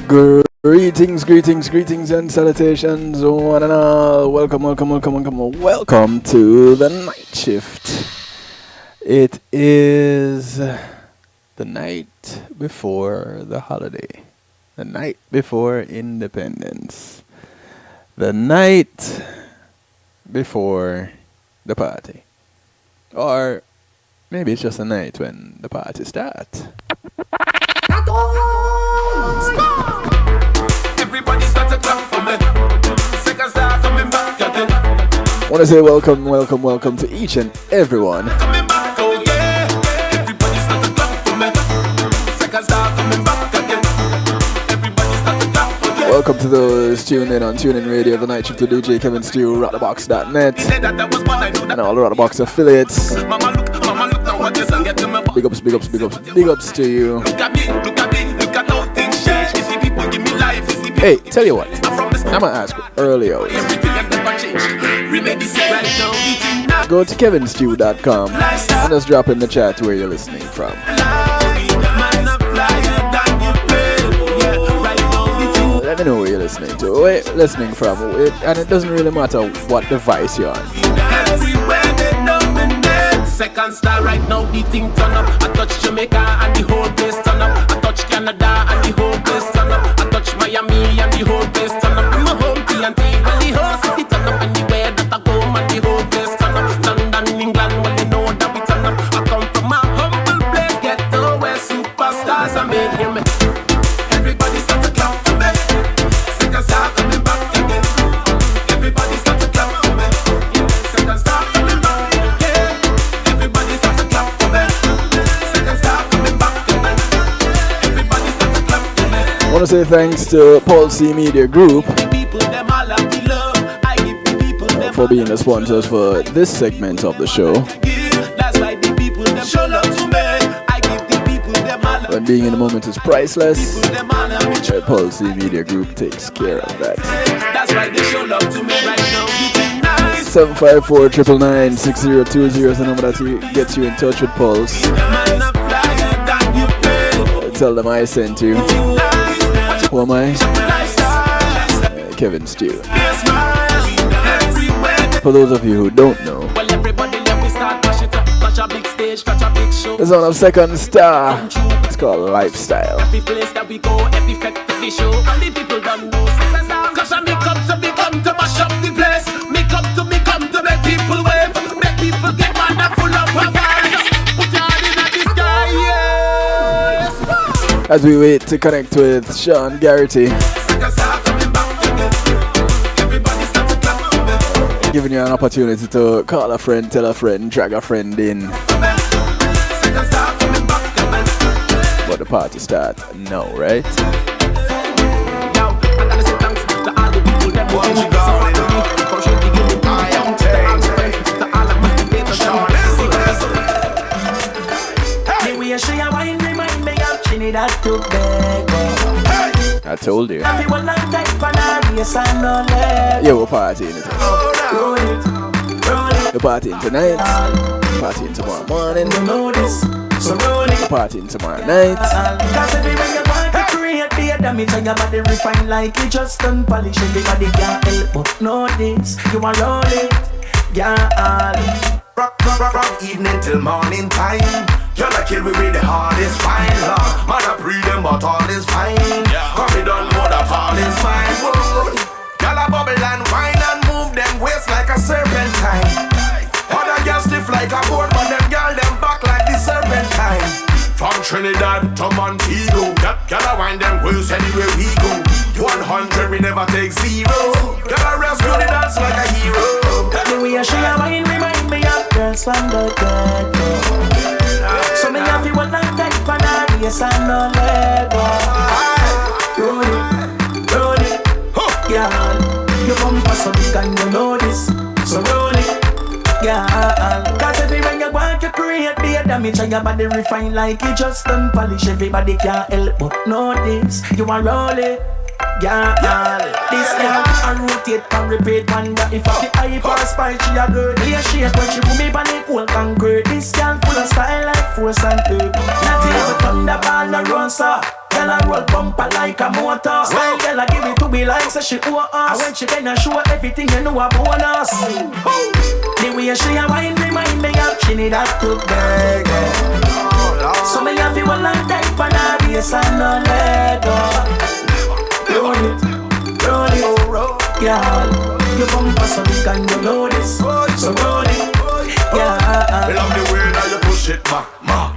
Greetings and salutations, one and all. Welcome to the night shift. It is the night before the holiday, the night before Independence, the night before the party, or maybe it's just a night when the party starts. Everybody start to clap for me. Seconds start coming back again. I want to say welcome to each and everyone. Coming back, oh yeah. Everybody start to clap for me. Seconds start coming back again. Everybody start to clap for me. Welcome to those tuned in on TuneIn Radio, the night shift to DJ Kevin Stew, Rockthebox.net, and all the Rockthebox affiliates. Mama look now what you say. Get to me. Big ups to you. Look at me, look at how things change. You see people give me life. You see people. Hey, tell you what, I'm gonna ask earlier. Everything that never change. Remedy say right now, eating now. Go to kevinstew.com and just drop in the chat where you're listening from. Let me know where you're listening to. Where you're listening from, and it doesn't really matter what device you're on. Everywhere they know me name. Second star right now, the thing turn up. I touch Jamaica and the whole place turn up. I touch Canada and the whole place turn up. I touch Miami and the whole place turn up. I'm a home TNT and the whole city turn up. Anywhere that I go and the whole place turn up. London, England, well you know that we turn up. I come from a humble place, ghetto where superstars are made. Hear me? Everybody start to clap for me. Second star coming back again. Everybody start to clap for me. Second star coming back again. Everybody start to clap for me. Second star coming back again. Everybody start to clap for me. I want to say thanks to Paul C Media Group for being the sponsors for this segment of the show. When being in the moment is priceless, Paul C Media Group takes care of that. 754-999-6020 is the number that gets you in touch with Pulse. Tell them I sent you. Who am I? Kevin Stew. For those of you who don't know, the song of Second Star, it's called Lifestyle. Every place that we go, every festival show, and the people don't know. Cause I me come to mash up the place. Me come to make people wave. Make people get mad and full of vibes. Put your hand in the sky, yes. As we wait to connect with Sean Garrity, giving you an opportunity to call a friend, tell a friend, drag a friend in. But the party starts now, right? I told you. Yeah, we're partying it. We're partying tonight. Partying tomorrow morning. Partying tomorrow night. Cause everywhere you want to create the damage and your body refine like you just done polish. Everybody can't help but notice you are rolling, girl. From evening till morning time, you're like kill me with the hardest fine. Man, I breathe them, but all is fine. Cause we don't know that all is fine. Whoa. Y'all a bubble and wine and move them waist like a serpentine. Other girls stiff like a board, but them girl them back like the serpentine. From Trinidad to Montego, gotta wind them waist anywhere we go. 100 we never take zero. Gotta rescue the dance like a hero. The way she a wine remind me of girls from the ghetto. So me have you one like that for now, yes I no let go. Roll it, girl. You come for some and you know this, so roll it, girl. Cause everywhere you want to create the damage and your body refine like you just done polish. Everybody can't help but notice you are rolling. Yeah, this girl I rotate and repeat. Wonder if I the hyper spike she a girl. Yeah, shake when she put me on the cold concrete. This girl full of style like force and tape. Not even thunderball no run, sir. Girl Girl a roll bumper like a motor. Style girl a give it to me like so she owe us. And when she gonna show everything you know a bonus. The way she a wine remind me of Trinidad to Tobago. So me have you a long time for the bass and no let go. Roll it, yeah. You bumper so big and you know this. So roll it, yeah. I love the way that you push it back.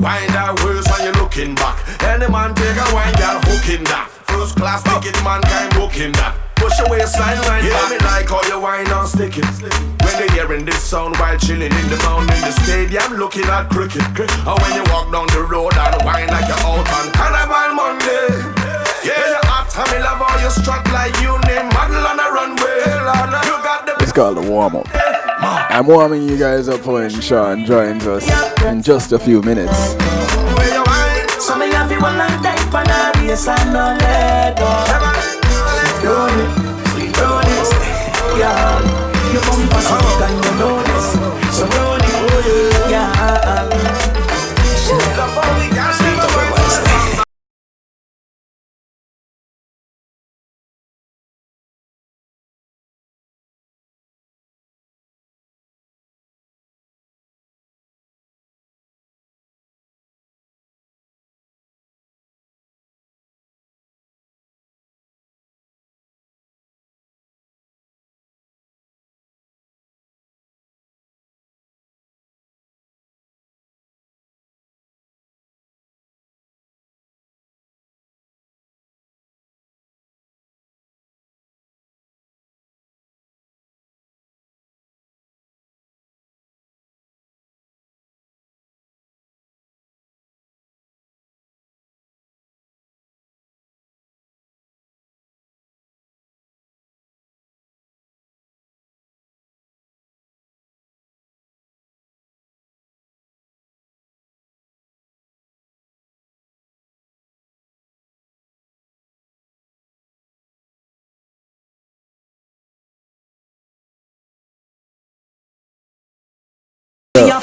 Wind that waist when you're looking back. Any man take a wine, girl, hook in that. First class ticket, mankind hook in that. Push your waistline right back. Me like how you wine and stick it. When they hearing this sound while chilling in the mountain in the stadium, looking at cricket. And when you walk down the road and wine like you're out on Carnival Monday. Yeah, you're hot, and me love how you strut like you name model on a runway. You got the It's called the warm up. I'm warming you guys up when Sean joins us in just a few minutes. So me have you a long time for the bass and no let go. Roll it, yeah. You bumper so big and you know this. So roll it, yeah.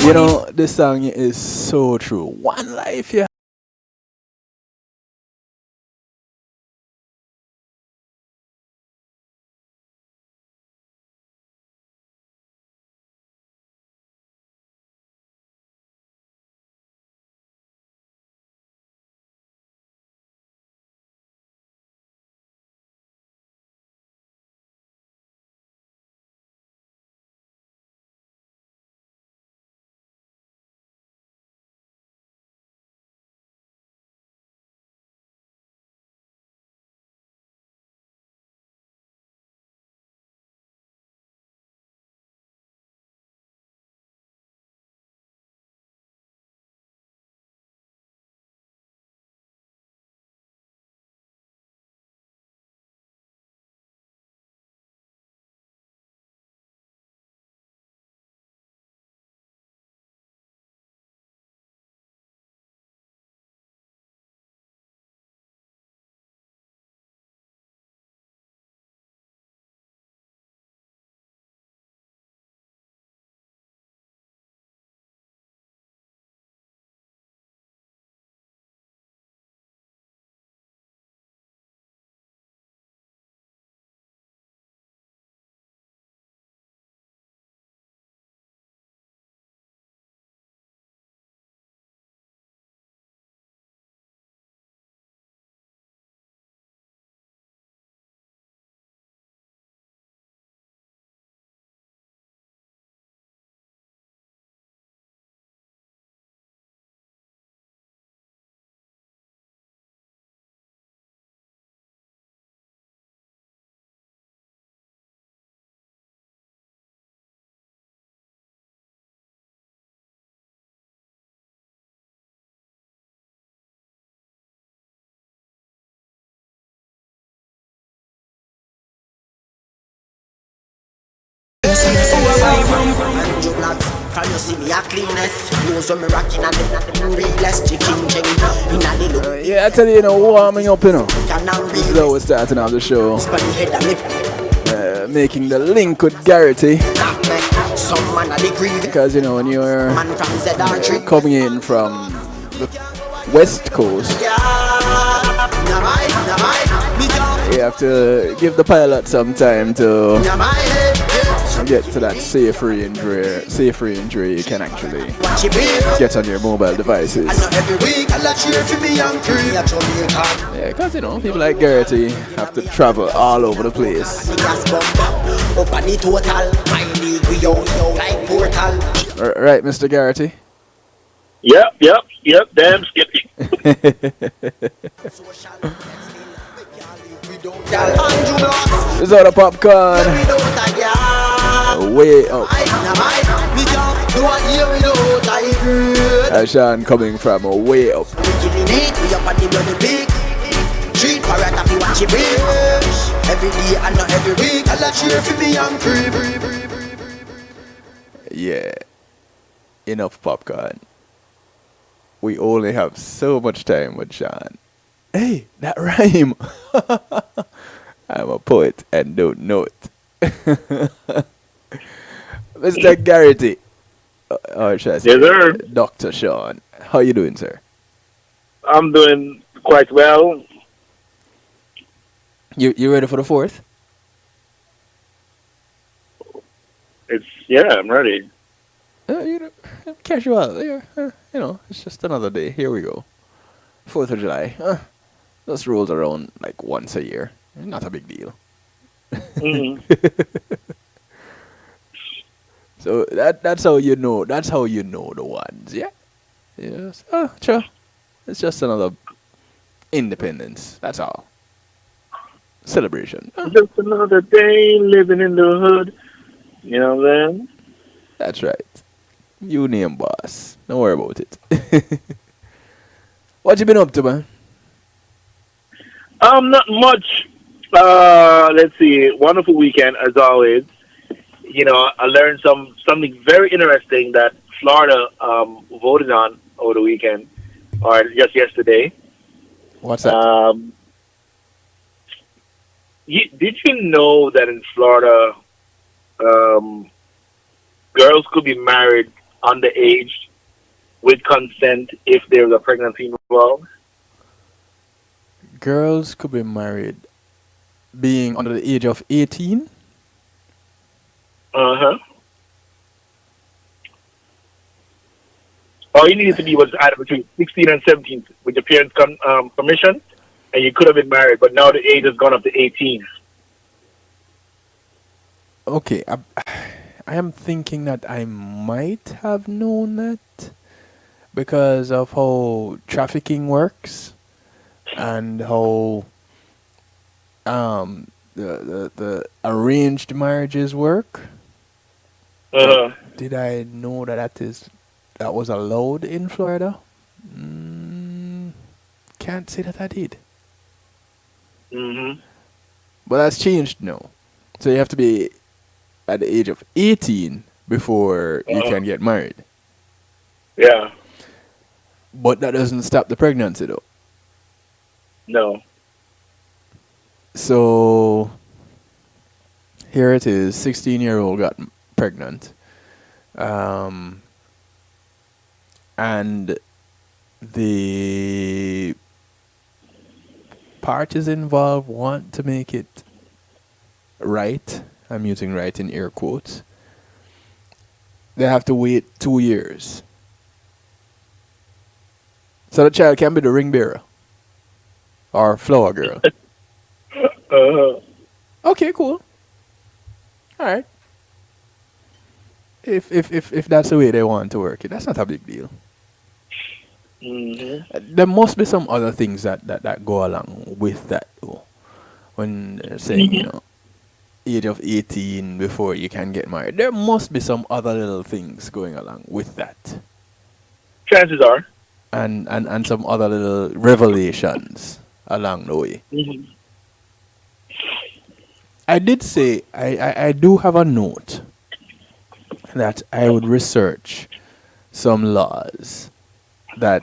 You know, this song is so true. One life, yeah. Can you see me a cleanness? Knows when me rocking and the realest chicken ching. Yeah, I tell you, warming up, This is how we're starting off the show. Making the link with Garrity. Because, when you're coming in from the West Coast, You have to give the pilot some time to get to that safe range where you can actually get on your mobile devices. Yeah, because people like Garrity have to travel all over the place. Right, Mr. Garrity? Yep, damn Skippy. This is all the popcorn. Way up. Sean coming from way up. Yeah. Enough popcorn. We only have so much time with Sean. Hey, that rhyme. I'm a poet and don't know it. Mr. Garrity. Or should I say, Yes, sir. Dr. Sean. How you doing, sir? I'm doing quite well. You ready for the 4th? I'm ready. Casual. It's just another day. Here we go. 4th of July. Just rolls around like once a year. Not a big deal. Mm-hmm. So that's how you know. That's how you know the ones. Yeah. Yes. Sure. It's just another independence. That's all. Celebration. Just another day living in the hood. You know what I'm saying? That's right. You name boss. Don't worry about it. What you been up to, man? Not much. Let's see. Wonderful weekend as always. I learned something very interesting that Florida voted on over the weekend, or just yesterday. What's that? Did you know that in Florida, girls could be married underage with consent if there's a pregnancy involved? Girls could be married being under the age of 18? Uh-huh. All you needed to be was either between 16 and 17 with your parents' permission, and you could have been married, but now the age has gone up to 18. Okay, I am thinking that I might have known that because of how trafficking works and how the arranged marriages work. Uh-huh. Did I know that was allowed in Florida? Can't say that I did. Mm-hmm. But that's changed now. So you have to be at the age of 18 before you can get married. Yeah. But that doesn't stop the pregnancy though. No. So here it is, 16-year-old got pregnant. And the parties involved want to make it right. I'm using right in air quotes. They have to wait 2 years. So the child can be the ring bearer or flower girl. Okay, cool. All right. If that's the way they want to work it, that's not a big deal. Mm-hmm. There must be some other things that go along with that though. When they're saying, age of 18 before you can get married. There must be some other little things going along with that. Chances are. And some other little revelations along the way. Mm-hmm. I did say I do have a note that I would research some laws that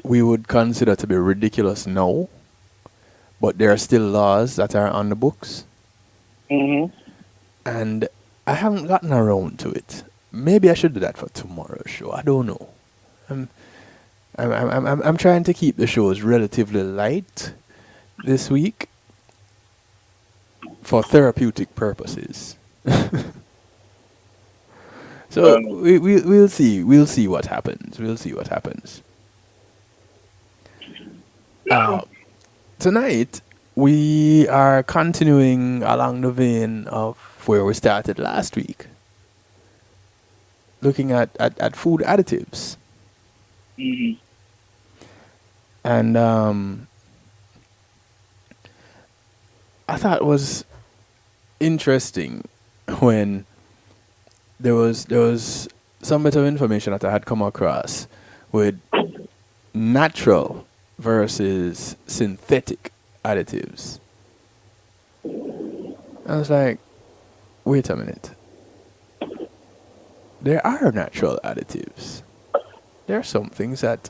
we would consider to be ridiculous now, but there are still laws that are on the books. Mm-hmm. And I haven't gotten around to it. Maybe I should do that for tomorrow's show. I don't know. I'm trying to keep the shows relatively light this week for therapeutic purposes. So we'll see what happens. We'll see what happens. Uh, Tonight we are continuing along the vein of where we started last week, looking at food additives. And I thought it was interesting when there was some bit of information that I had come across with natural versus synthetic additives. I was like, wait a minute. There are natural additives. There are some things that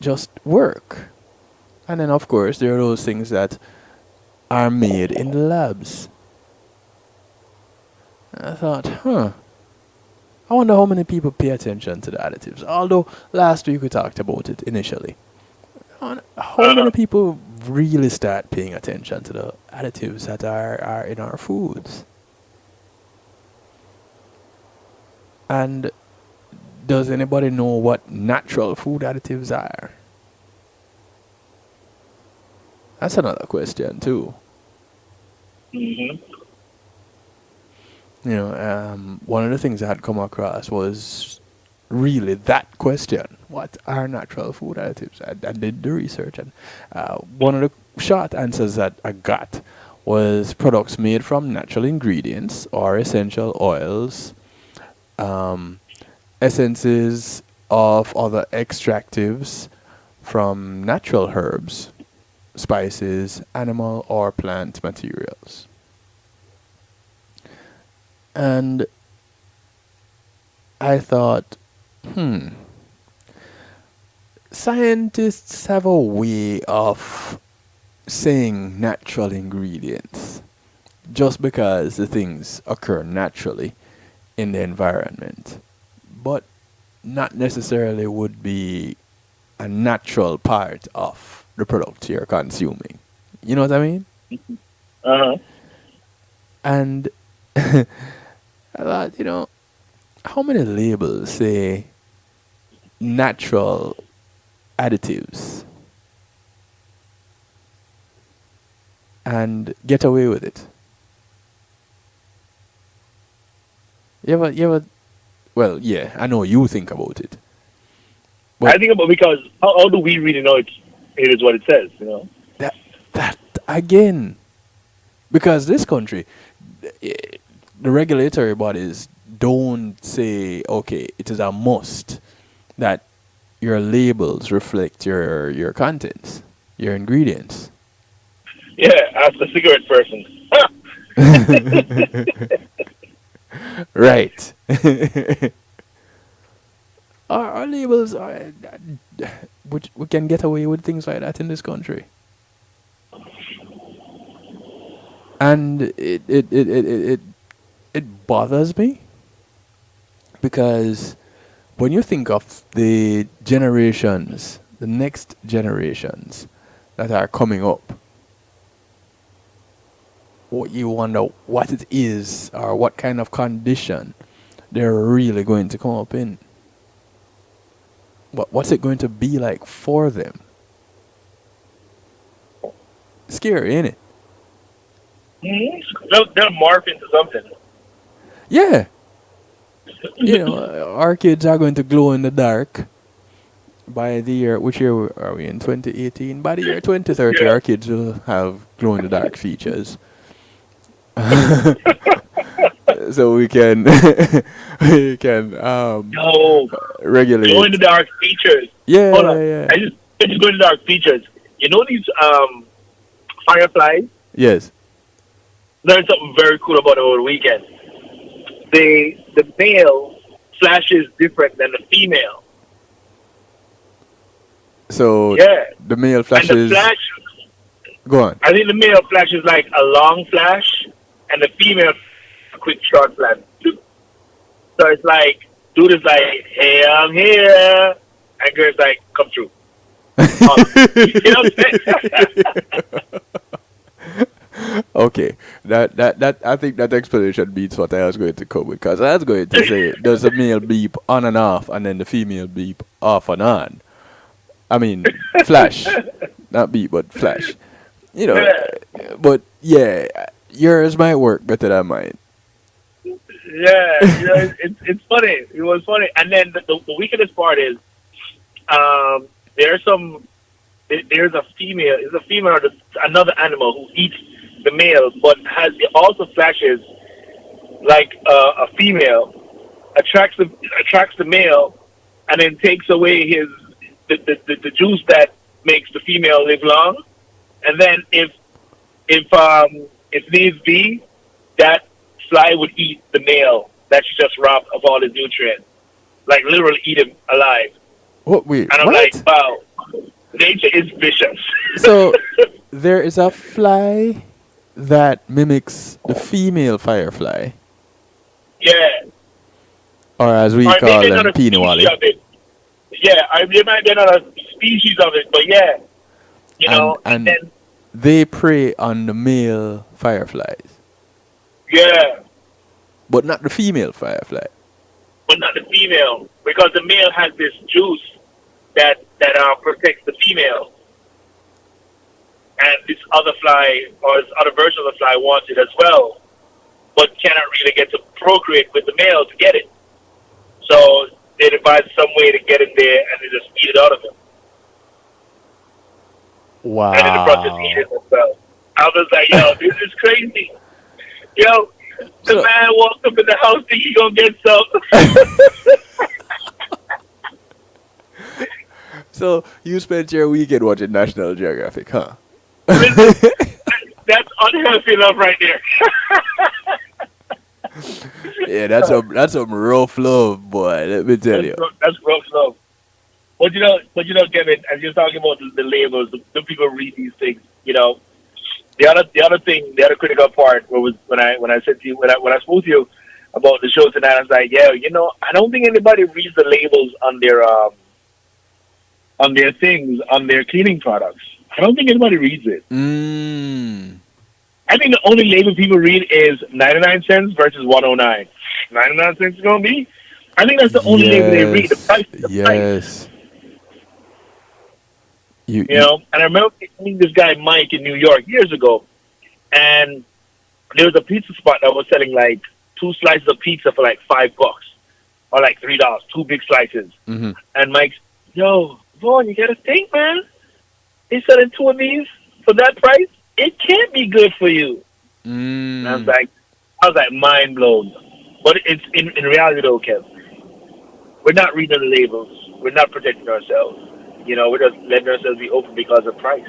just work. And then, of course, there are those things that are made in the labs. I thought, I wonder how many people pay attention to the additives. Although last week we talked about it initially. How many people really start paying attention to the additives that are in our foods? And does anybody know what natural food additives are? That's another question too. One of the things I had come across was really that question. What are natural food additives? I did the research, and one of the short answers that I got was products made from natural ingredients or essential oils, essences of other extractives from natural herbs, spices, animal or plant materials. And I thought, scientists have a way of saying natural ingredients just because the things occur naturally in the environment, but not necessarily would be a natural part of the product you're consuming. You know what I mean? And I thought, how many labels say natural additives and get away with it? You ever, well, yeah, I know you think about it. I think about because how do we really know it is what it says, That again, because this country, the regulatory bodies don't say, okay, it is a must that your labels reflect your contents, your ingredients. Yeah, as a cigarette person. Right. Our labels are, which we can get away with things like that in this country. And it bothers me because when you think of the generations, the next generations that are coming up, you wonder what it is or what kind of condition they're really going to come up in. What's it going to be like for them? Scary, ain't it? They'll morph into something. Yeah. Our kids are going to glow in the dark by the year, which year are we in? 2018. By the year 2030, our kids will have glow in the dark features. So we can regulate. Glow in the dark features. Yeah, Hold on. yeah. I just go in the dark features. You know these fireflies? Yes. Learned something very cool about it over the weekend. The male flashes different than the female. So yeah, the male flashes. And the flash. Go on. I think the male flash is like a long flash, and the female a quick short flash. So it's like, dude is like, hey, I'm here, and girl's like, come through. You know what I'm saying? Okay, that I think that explanation beats what I was going to come with, because I was going to say does the male beep on and off, and then the female beep off and on. I mean, flash, not beep, but flash. You know, Yeah. but yeah, yours might work better than mine. Yeah, you know, it's funny. It was funny. And then the wickedest part is, there's some, there's a female, or another animal who eats the male, but it also flashes like a female, attracts the male, and then takes away the juice that makes the female live long. And then if needs be, that fly would eat the male that she just robbed of all his nutrients, like literally eat him alive. What? Wait, And I'm what? like, wow, nature is vicious. So there is a fly that mimics the female firefly, Yeah, or as we or call maybe them, another species pinawali, of it. Yeah, there might be another species of it, but yeah, you know, and and then they prey on the male fireflies, yeah, but not the female firefly. but not the female, because the male has this juice that protects the female, and this other fly or this other version of the fly wants it as well, but cannot really get to procreate with the male to get it. So they devise some way to get it there, and they just eat it out of him, and in the process eat Wow. it as well. I was like, yo, this is crazy. Yo, the So, man walked up in the house thinking he gonna get some. so you spent your weekend watching National Geographic, huh? Listen, that's unhealthy enough right there. Yeah, that's some rough love, boy. Let me tell you. That's gross love. But you know, Kevin, as you're talking about the labels, the people read these things. You know, the other critical part was when I said to you when I spoke to you about the show tonight. I was like, yeah, you know, I don't think anybody reads the labels on their things, on their cleaning products. I don't think anybody reads it. Mm. I think the only label people read is 99 cents versus 109. 99 cents is gonna be. I think that's the only label they read. The price. The price. Yes. You know, and I remember meeting this guy Mike in New York years ago, and there was a pizza spot that was selling like 2 slices of pizza for like $5 or like $3, 2 big slices. Mhm. And Mike's, yo, Vaughn, you gotta think, man. They selling 2 of these for that price. It can't be good for you. And I was like, mind blown. But it's in reality though, Kev. We're not reading the labels. We're not protecting ourselves. You know, we're just letting ourselves be open because of price.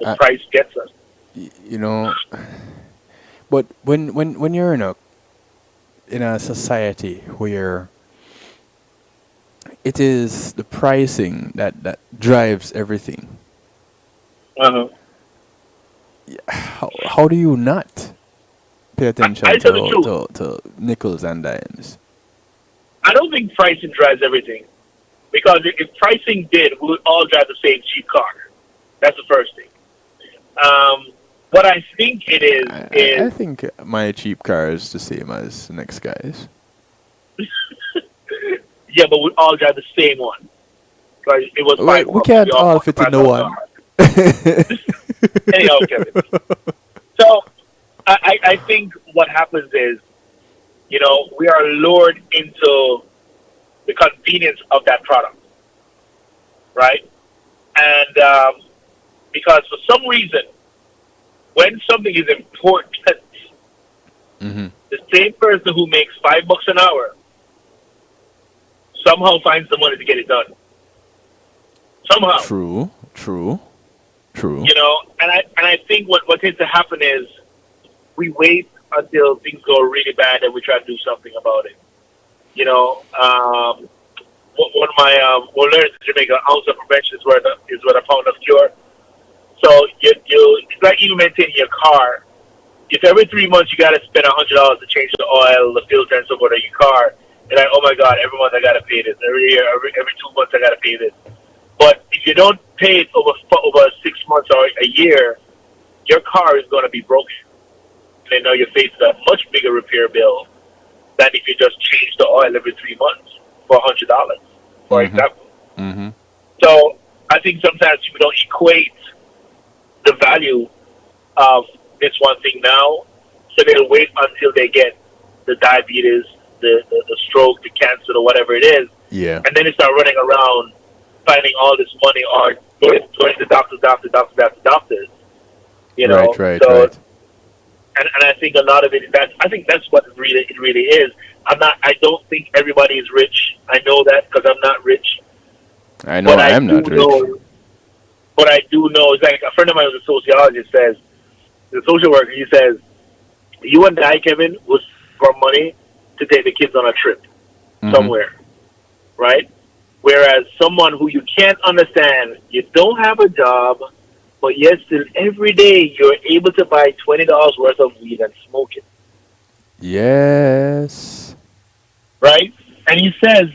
The price gets us. You know, but when you're in a society where it is the pricing that drives everything, Uh-huh. how do you not pay attention I tell the truth. to nickels and dimes? I don't think pricing drives everything. Because if pricing did, we would all drive the same cheap car. That's the first thing. What I think it is I think my cheap car is the same as the next guy's. yeah, but we all drive the same one. Because it was Wait, we $5. can't all bought fit in the one. Anyhow, Kevin. So I think what happens is, you know, we are lured into the convenience of that product, right? And because for some reason, when something is important, Mhm. the same person who makes $5 an hour somehow finds the money to get it done. Somehow. True. You know, and I think what tends to happen is we wait until things go really bad and we try to do something about it. You know, one of my learners in Jamaica, an ounce of prevention is worth a pound of cure. So you it's like even maintaining your car. If every 3 months you got to spend $100 to change the oil, the filter, and so forth of your car, You're like, oh my God, every month I gotta pay this. Every year, every 2 months I gotta pay this. But if you don't pay it over 6 months or a year, your car is gonna be broken. And now you're facing a much bigger repair bill than if you just change the oil every 3 months for $100, for Mm-hmm. example. Mm-hmm. So I think sometimes people don't equate the value of this one thing now, so they'll wait until they get the diabetes, the stroke, the cancer, or whatever it is, Yeah. and then they start running around finding all this money or going to doctors. You Right, know, right, so right. and I think a lot of it I think that's what it really is. I don't think everybody is rich. I know that because I'm not rich, I know but I am not rich. I do know. It's like a friend of mine who's a sociologist says, the social worker. He says, you and I, Kevin, was for money to take the kids on a trip Mm-hmm. somewhere, right? Whereas someone who you can't understand, you don't have a job, but yet still every day you're able to buy $20 worth of weed and smoke it, Yes. right? And he says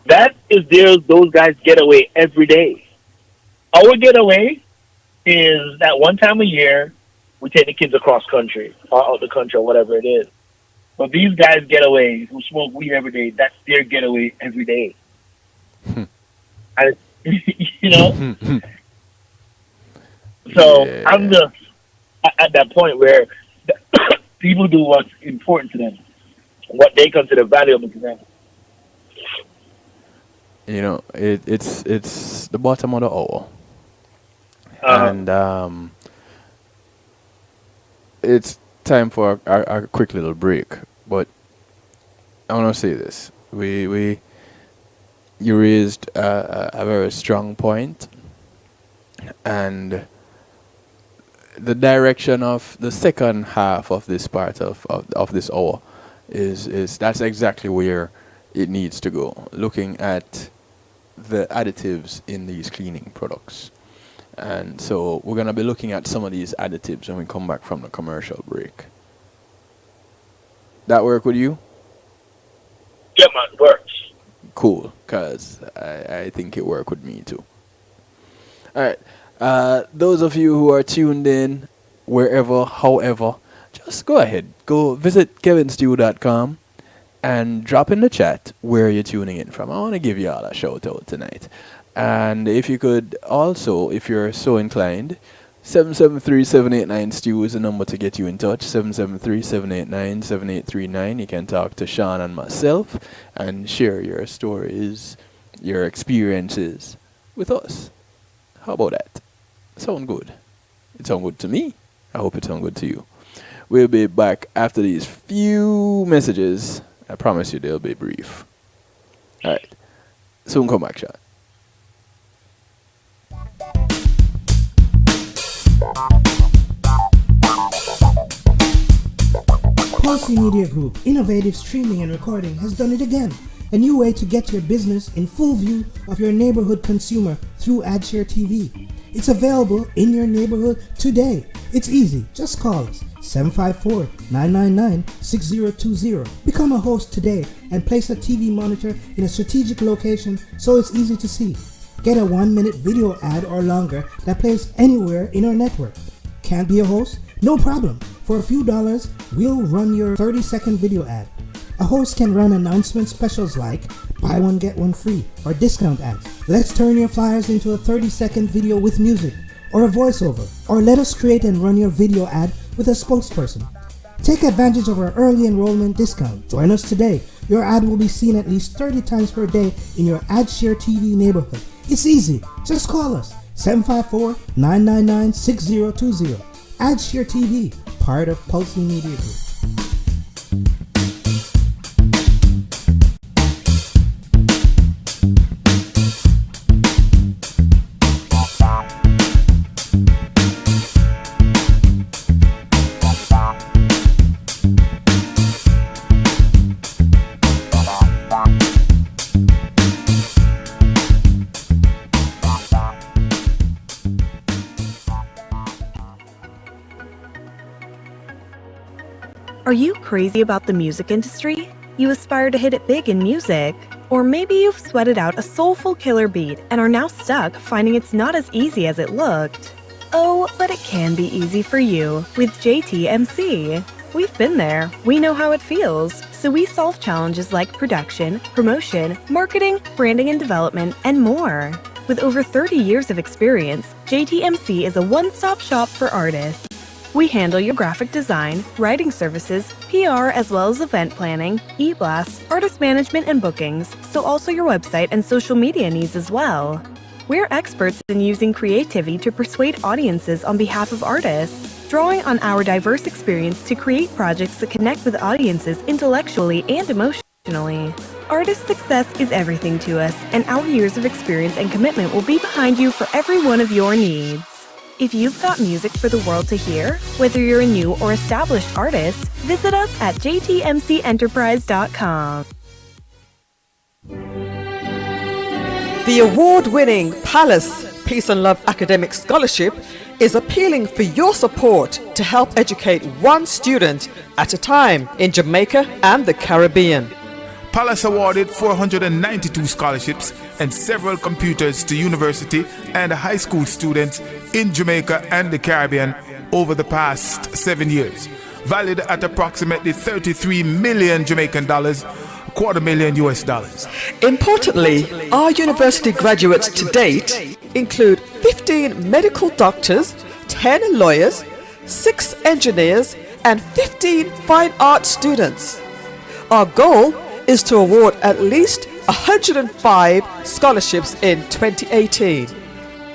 that is those guys get away every day. Our getaway is that one time a year we take the kids across country or out the country or whatever it is. But these guys get away who smoke weed every day. That's their getaway every day. And you know, so I'm Yeah. just at that point where people do what's important to them, what they consider valuable to them. It's the bottom of the hour, Uh, and it's time for a quick little break. But I want to say this: we you raised a very strong point, and the direction of the second half of this part of this hour is that's exactly where it needs to go. Looking at the additives in these cleaning products. And so we're going to be looking at some of these additives when we come back from the commercial break. That work with you? yeah, man, works. Cool, because I think it work with me too. All right. Those of you who are tuned in, wherever, however, just go ahead. Go visit kevinstew.com and drop in the chat where you're tuning in from. I want to give you all a shout out tonight. And if you could also, if you're so inclined, 773-789-STEW is the number to get you in touch. 773-789-7839. You can talk to Sean and myself and share your stories, your experiences with us. How about that? Sound good? It sound good to me. I hope it sound good to you. We'll be back after these few messages. I promise you they'll be brief. All right. Soon come back, Sean. Pulsey Media Group, innovative streaming and recording, has done it again. A new way to get your business in full view of your neighborhood consumer through AdShare TV. It's available in your neighborhood today. It's easy. Just call us 754-999-6020. Become a host today and place a TV monitor in a strategic location so it's easy to see. Get a 1-minute video ad or longer that plays anywhere in our network. Can't be a host? No problem. For a few dollars, we'll run your 30-second video ad. A host can run announcement specials like buy one get one free or discount ads. Let's turn your flyers into a 30-second video with music or a voiceover, or let us create and run your video ad with a spokesperson. Take advantage of our early enrollment discount. Join us today. Your ad will be seen at least 30 times per day in your AdShare TV neighborhood. It's easy. Just call us 754-999-6020. AdShare TV, part of Pulsey Media Group. Are you crazy about the music industry? You aspire to hit it big in music? Or maybe you've sweated out a soulful killer beat and are now stuck finding it's not as easy as it looked. Oh, but it can be easy for you with JTMC. We've been there, we know how it feels, so we solve challenges like production, promotion, marketing, branding and development, and more. With over 30 years of experience, JTMC is a one-stop shop for artists. We handle your graphic design, writing services, PR, as well as event planning, e-blasts, artist management, and bookings, so also your website and social media needs as well. We're experts in using creativity to persuade audiences on behalf of artists, drawing on our diverse experience to create projects that connect with audiences intellectually and emotionally. Artist success is everything to us, and our years of experience and commitment will be behind you for every one of your needs. If you've got music for the world to hear, whether you're a new or established artist, visit us at jtmcenterprise.com. The award-winning Palace Peace and Love Academic Scholarship is appealing for your support to help educate one student at a time in Jamaica and the Caribbean. Palace awarded 492 scholarships and several computers to university and high school students in Jamaica and the Caribbean over the past 7 years, valued at approximately 33 million Jamaican dollars, $250,000 US. Importantly, our university graduates to date include 15 medical doctors, 10 lawyers, 6 engineers, and 15 fine arts students. Our goal is to award at least 105 scholarships in 2018.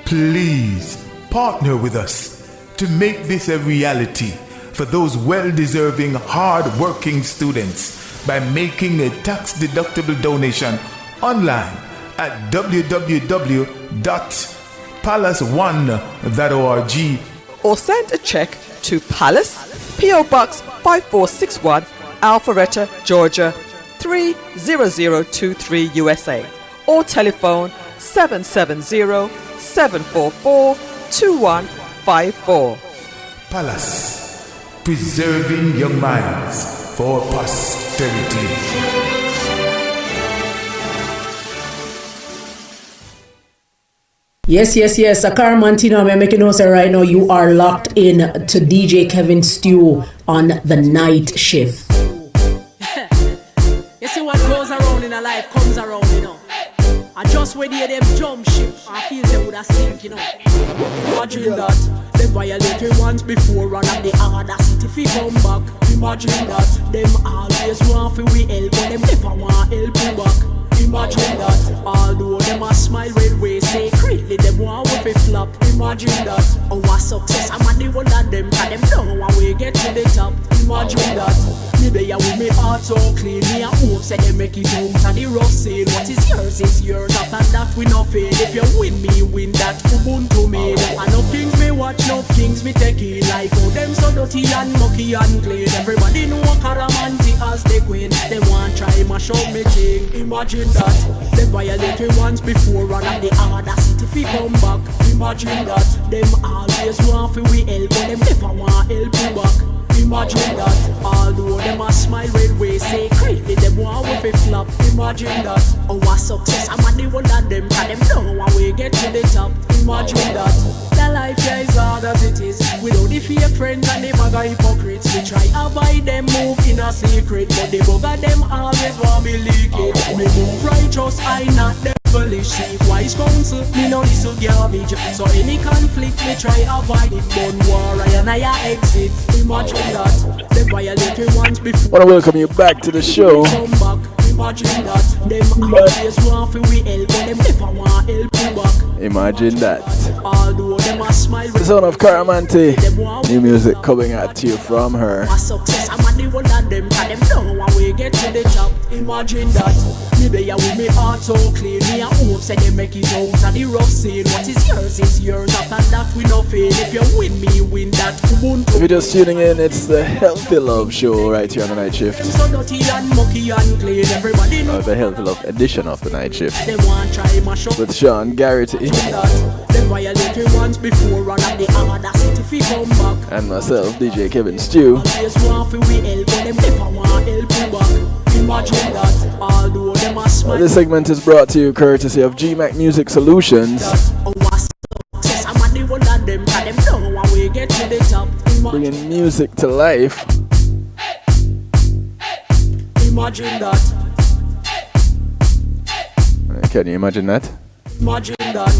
Please partner with us to make this a reality for those well-deserving, hard-working students by making a tax-deductible donation online at www.palace1.org or send a check to Palace, P.O. Box 5461, Alpharetta, Georgia 30023 USA, or telephone 770-744-2154. Palace, preserving young minds for posterity. Yes. Acaramantino, I'm making notes right now. You are locked in to DJ Kevin Stew on the night shift. You see what goes around in a life comes around, you know. And just when they them jump ship, I feel they would have sink, you know. Imagine that. They violated once before, run up the audacity if we come back. Imagine that. Them always want for we help, but them never want help you back. Imagine that. Although them a smile when we say greatly, them want with a flop. Imagine that. Our success, I'm the one that them, cause them know when we get to the top. Imagine that. Me there with me heart so clean. Me a hope say they make it home to the rough scene. What is yours is yours. After that we no fail. If you win me, win that Ubuntu made. And no things me watch, no things me take it. Like how them so dirty and mucky and clean. Everybody know Caramanti as the queen. They want try mash up me thing. Imagine that. They violated once before, run at the audacity if we come back. Imagine that. Them always want for we help, but them never want help you back. Imagine that. Although them a smile when we say greatly, them want with a flop. Imagine that. Our success, I'm the one that them, cause them know when we get to the top. Imagine that. The life here is hard as it is. Without the fake friends and the maga hypocrites, we try avoid them move in a secret, but the bugger them always want me leak it. Me move righteous, I not devilish. Seek wise counsel, me no listen garbage. So any conflict, me try avoid it. Don't worry, and I exit. Imagine that. They violated once before. I want to welcome you back to the show. Come back. Imagine that. Them always want for we help, but them never want help you back. Imagine that. Although them a smile. The son of Caramanti. New music coming at you from her. My success, I'm the one that them, cause them know when we get to the top. Imagine that. Me there with me heart so clean. Me a hope say they make it out of the rough scene. What is yours is yours. After that we no fail. If you win me, win that Ubuntu. If you're just tuning in, it's the Healthy Love Show right here on the night shift. So dirty and mucky and clean. Everybody know the Healthy Love edition of the night shift. They want try mash up with Sean Garrity. Them violated once before, run up the audacity if we come back. And myself, DJ Kevin Stew. Always want for we help, but them never want help you back. Imagine that, although them a smile. This segment is brought to you courtesy of GMAC Music Solutions. I'm at the one of them, cause them know when we get to the top. Bringing music to life. Imagine that. Can you imagine that? Imagine that.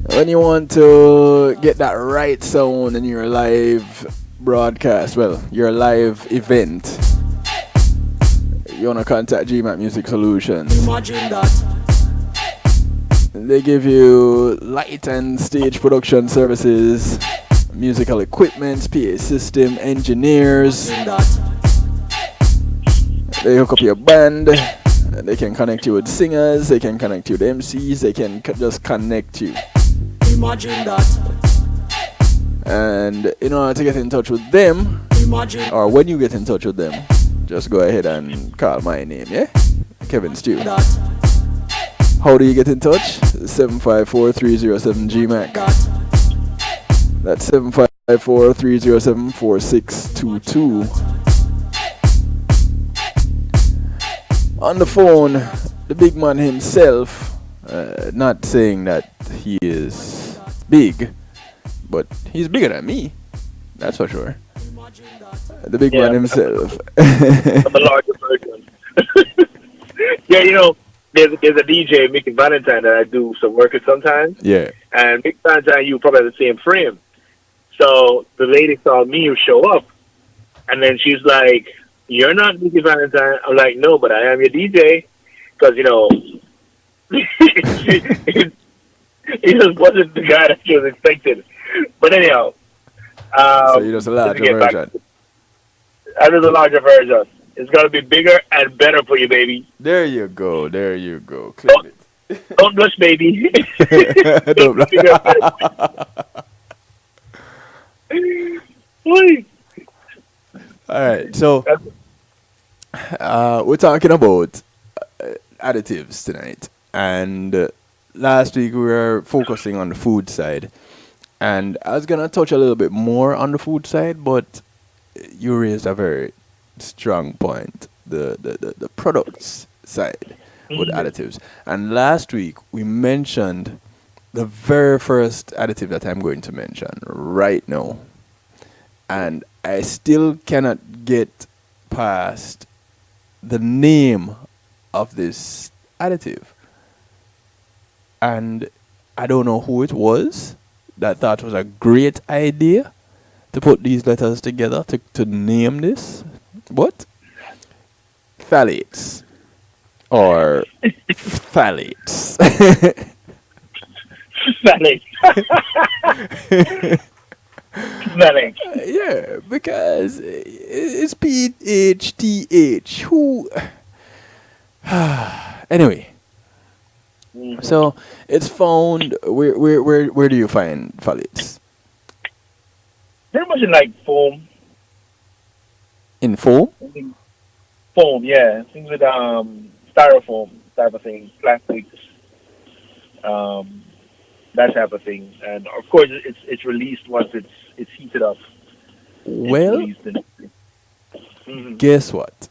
When you want to get that right sound in your live broadcast, well, your live event, you want to contact GMAC Music Solutions. Imagine that. They give you light and stage production services, musical equipment, PA system, engineers. They hook up your band. They can connect you with singers. They can connect you with MCs. They can just connect you. Imagine that. And in order to get in touch with them, or when you get in touch with them, just go ahead and call my name, yeah? Kevin Stew. How do you get in touch? 754-307-GMAC. That's 754-307-4622. On the phone, the big man himself, not saying that he is big, but he's bigger than me, that's for sure. The big man himself. I'm a larger version. Yeah, you know, there's a DJ, Mickey Valentine, that I do some work with sometimes. Yeah. And Mickey Valentine, you probably have the same frame. So the lady saw me show up, and then she's like, "You're not Mickey Valentine." I'm like, "No, but I am your DJ," because you know, he just wasn't the guy that she was expecting. But anyhow, so you're just a larger version. I do the larger version. It's gonna be bigger and better for you, baby. There you go. There you go. Clip it. Don't blush, baby. Don't blush. All right. So we're talking about additives tonight, and last week we were focusing on the food side, and I was gonna touch a little bit more on the food side, but you raised a very strong point, the products side with additives. And last week we mentioned the very first additive that I'm going to mention right now, and I still cannot get past the name of this additive, and I don't know who it was that thought it was a great idea to put these letters together to name this. What? Phthalates. Or phthalates. Phthalates. Phthalates. Yeah, because it's PHTH. Who? Anyway. So it's found. Where do you find phthalates? Pretty much in like foam. In foam? Foam, yeah. Things with styrofoam type of thing, plastics, that type of thing. And of course, it's released once it's heated up. Well, guess what?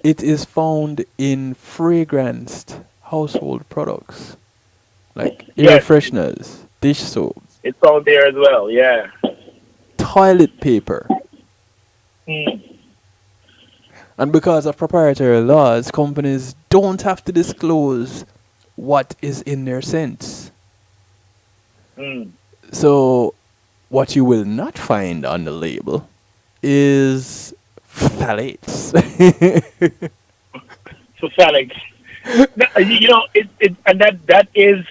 It is found in fragranced household products like air fresheners, dish soaps. It's found there as well, yeah. Toilet paper. And because of proprietary laws, companies don't have to disclose what is in their scents. So what you will not find on the label is phthalates. Phthalates. You know, and that is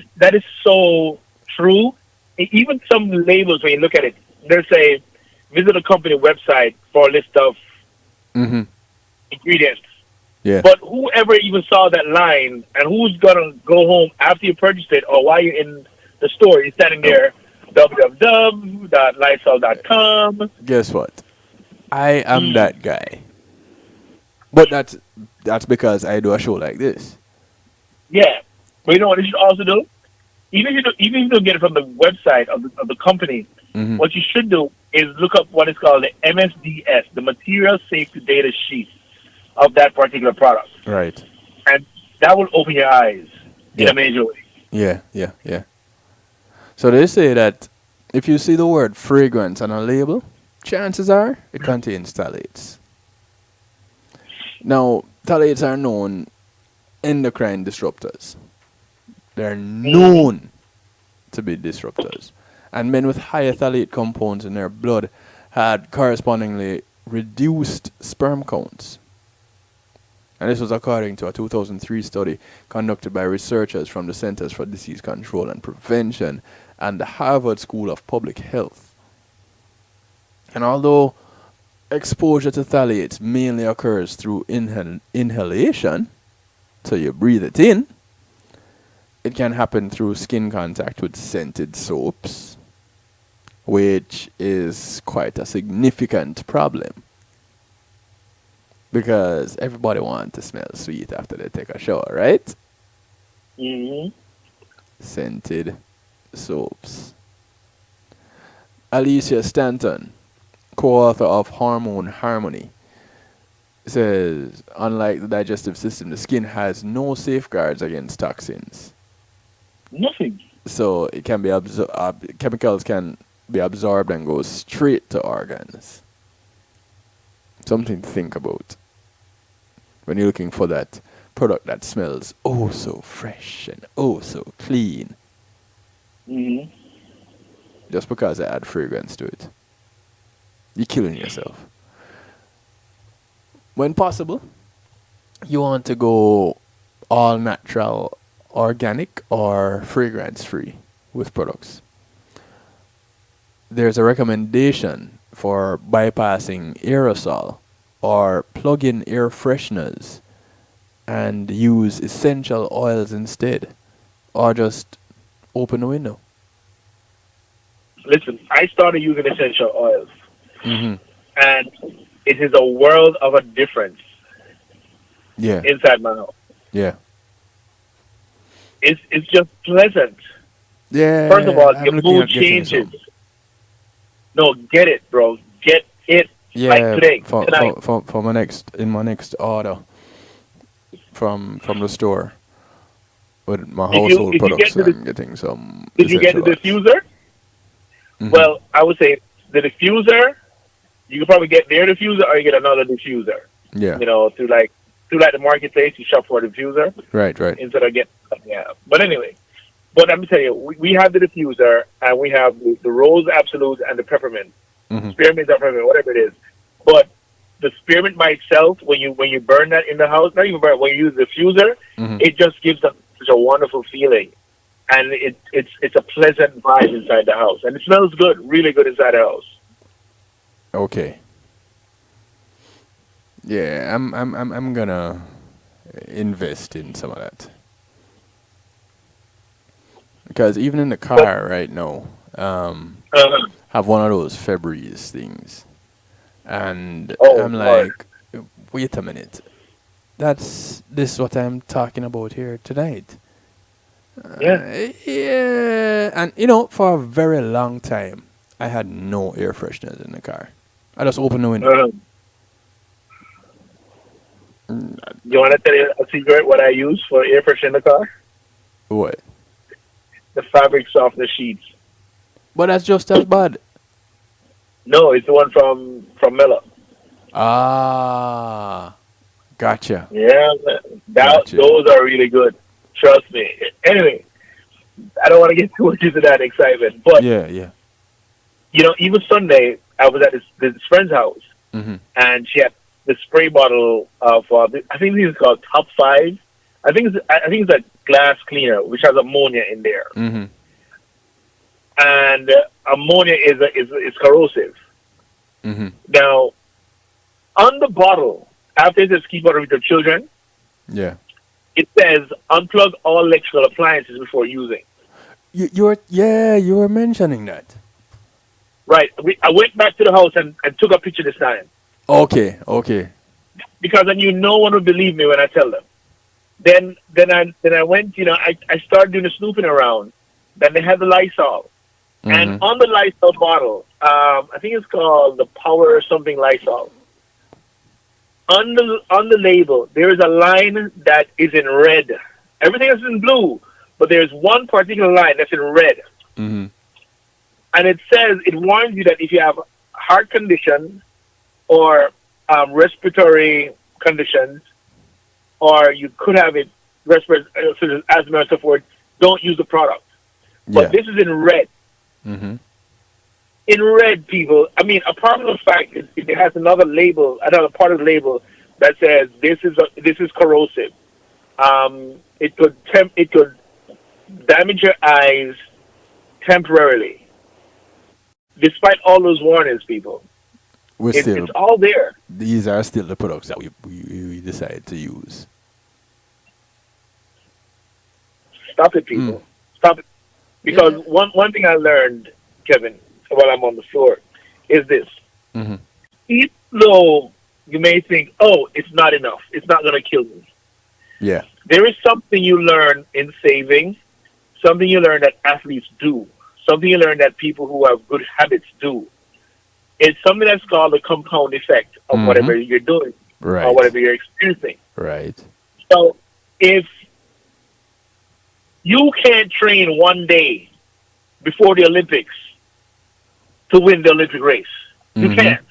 so true. Even some labels, when you look at it, they'll say, visit a company website for a list of ingredients. Yeah. But whoever even saw that line, and who's gonna go home after you purchased it, or while you're in the store, you're standing there, www.lysol.com. Guess what? I am that guy. But that's because I do a show like this. Yeah, but you know what you should also do? Even if you don't get it from the website of the company, what you should do is look up what is called the MSDS, the Material Safety Data Sheet of that particular product. Right. And that will open your eyes in Yeah. a major way. Yeah. So they say that if you see the word fragrance on a label, chances are it contains phthalates. Now, phthalates are known endocrine disruptors. They're known to be disruptors. And men with higher phthalate compounds in their blood had correspondingly reduced sperm counts. And this was according to a 2003 study conducted by researchers from the Centers for Disease Control and Prevention and the Harvard School of Public Health. And although exposure to phthalates mainly occurs through inhalation, so you breathe it in, it can happen through skin contact with scented soaps, which is quite a significant problem. Because everybody wants to smell sweet after they take a shower, right? Mm-hmm. Scented soaps. Alicia Stanton, co-author of Hormone Harmony, says, unlike the digestive system, the skin has no safeguards against toxins. Nothing. So it can be chemicals can be absorbed and go straight to organs. Something to think about when you're looking for that product that smells oh so fresh and oh so clean. Mm-hmm. Just because I add fragrance to it. You're killing yourself. When possible, you want to go all natural, organic, or fragrance free with products. There's a recommendation for bypassing aerosol or plug-in air fresheners and use essential oils instead, or just open the window. Listen, I started using essential oils, Mm-hmm. and it is a world of a difference. Yeah. Inside my house, Yeah. it's just pleasant. Yeah. First of all, I'm your looking mood at getting changes. some. No, get it, bro. Get it. Yeah, like today, tonight. for my next order from the store with my household if you products, get to I'm getting some. Did you get the essential oils. diffuser? Mhm. Well, I would say the diffuser. You can probably get their diffuser, or you get another diffuser. Yeah. You know, through the marketplace, you shop for a diffuser. Right. Instead of getting something else. But anyway, but I'm telling you, we have the diffuser, and we have the rose absolute and the peppermint, spearmint or peppermint, whatever it is. But the spearmint by itself, when you burn that in the house, not even burn, when you use the diffuser, it just gives such a wonderful feeling, and it's a pleasant vibe inside the house, and it smells good, really good inside the house. Okay. Yeah, I'm gonna invest in some of that. Because even in the car right now, have one of those Febreze things. And I'm like, wait a minute. This is what I'm talking about here tonight. Yeah. And, for a very long time, I had no air fresheners in the car. I just opened the window. You want to tell you a secret what I use for air freshener in the car? What? The fabric softener sheets. But that's just as bad. No, it's the one from Miller. Ah, gotcha. Yeah, those are really good. Trust me. Anyway, I don't want to get too much into that excitement, but yeah. Even Sunday, I was at this friend's house, and she had the spray bottle of I think this is called Top 5. I think it's a glass cleaner which has ammonia in there, and ammonia is corrosive. Now, on the bottle, after it says keep out of your children, it says unplug all electrical appliances before using. You were mentioning that. Right. I went back to the house and took a picture this time. Okay. Because then no one will believe me when I tell them. Then I went, I started doing the snooping around. Then they had the Lysol. And on the Lysol bottle, I think it's called the Power something Lysol. On the label, there is a line that is in red. Everything else is in blue, but there's one particular line that's in red. Mm-hmm. And it says, it warns you that if you have heart conditions or respiratory conditions, or you could have it, respiratory, such as asthma and so forth, don't use the product. But this is in red. Mm-hmm. In red, people, I mean, apart from the fact that it has another label, another part of the label that says this is corrosive. It could damage your eyes temporarily. Despite all those warnings, people, it's all there. These are still the products that we decide to use. Stop it, people. Stop it. Because one thing I learned, Kevin, while I'm on the floor, is this. Mm-hmm. Even though you may think, oh, it's not enough, it's not going to kill me. Yeah. There is something you learn in saving, something you learn that athletes do, something you learn that people who have good habits do. It's something that's called the compound effect of whatever you're doing or whatever you're experiencing. Right. So if you can't train one day before the Olympics to win the Olympic race, you can't.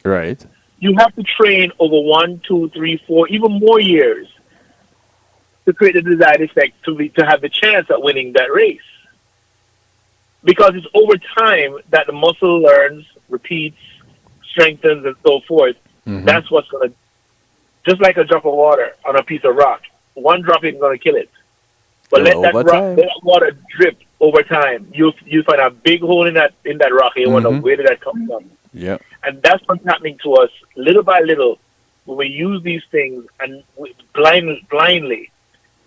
Right. You have to train over 1, 2, 3, 4, even more years to create the desired effect to have the chance at winning that race. Because it's over time that the muscle learns, repeats, strengthens, and so forth. That's what's going to, just like a drop of water on a piece of rock, one drop isn't going to kill it. But let that water drip over time. You find a big hole in that rock, and you wonder where did that come from. Yeah. And that's what's happening to us little by little when we use these things and blindly.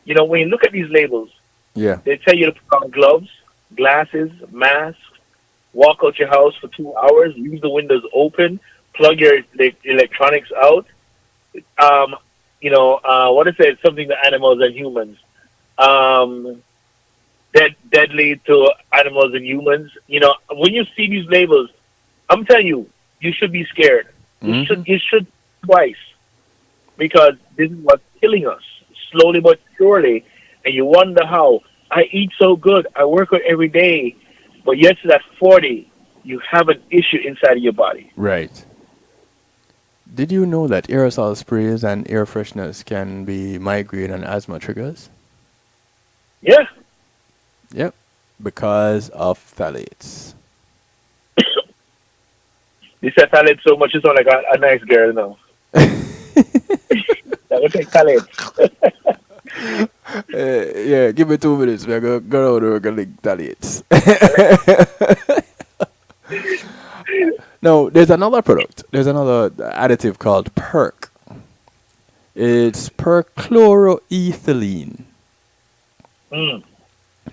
You know, when you look at these labels, they tell you to put on gloves, glasses, masks, walk out your house for 2 hours, leave the windows open, plug your electronics out. What is it? Something to animals and humans. Deadly to animals and humans. You know, when you see these labels, I'm telling you, you should be scared. You should twice, because this is what's killing us slowly but surely. And you wonder how. I eat so good, I work out every day, but yet at 40, you have an issue inside of your body. Right. Did you know that aerosol sprays and air fresheners can be migraine and asthma triggers? Yeah. Yep. Because of phthalates. You said phthalates so much, you sound like a nice girl now. That would take phthalates. Yeah, give me 2 minutes. We're going to go out and we're going to link phthalates. No, there's another product. There's another additive called PERC. It's perchloroethylene.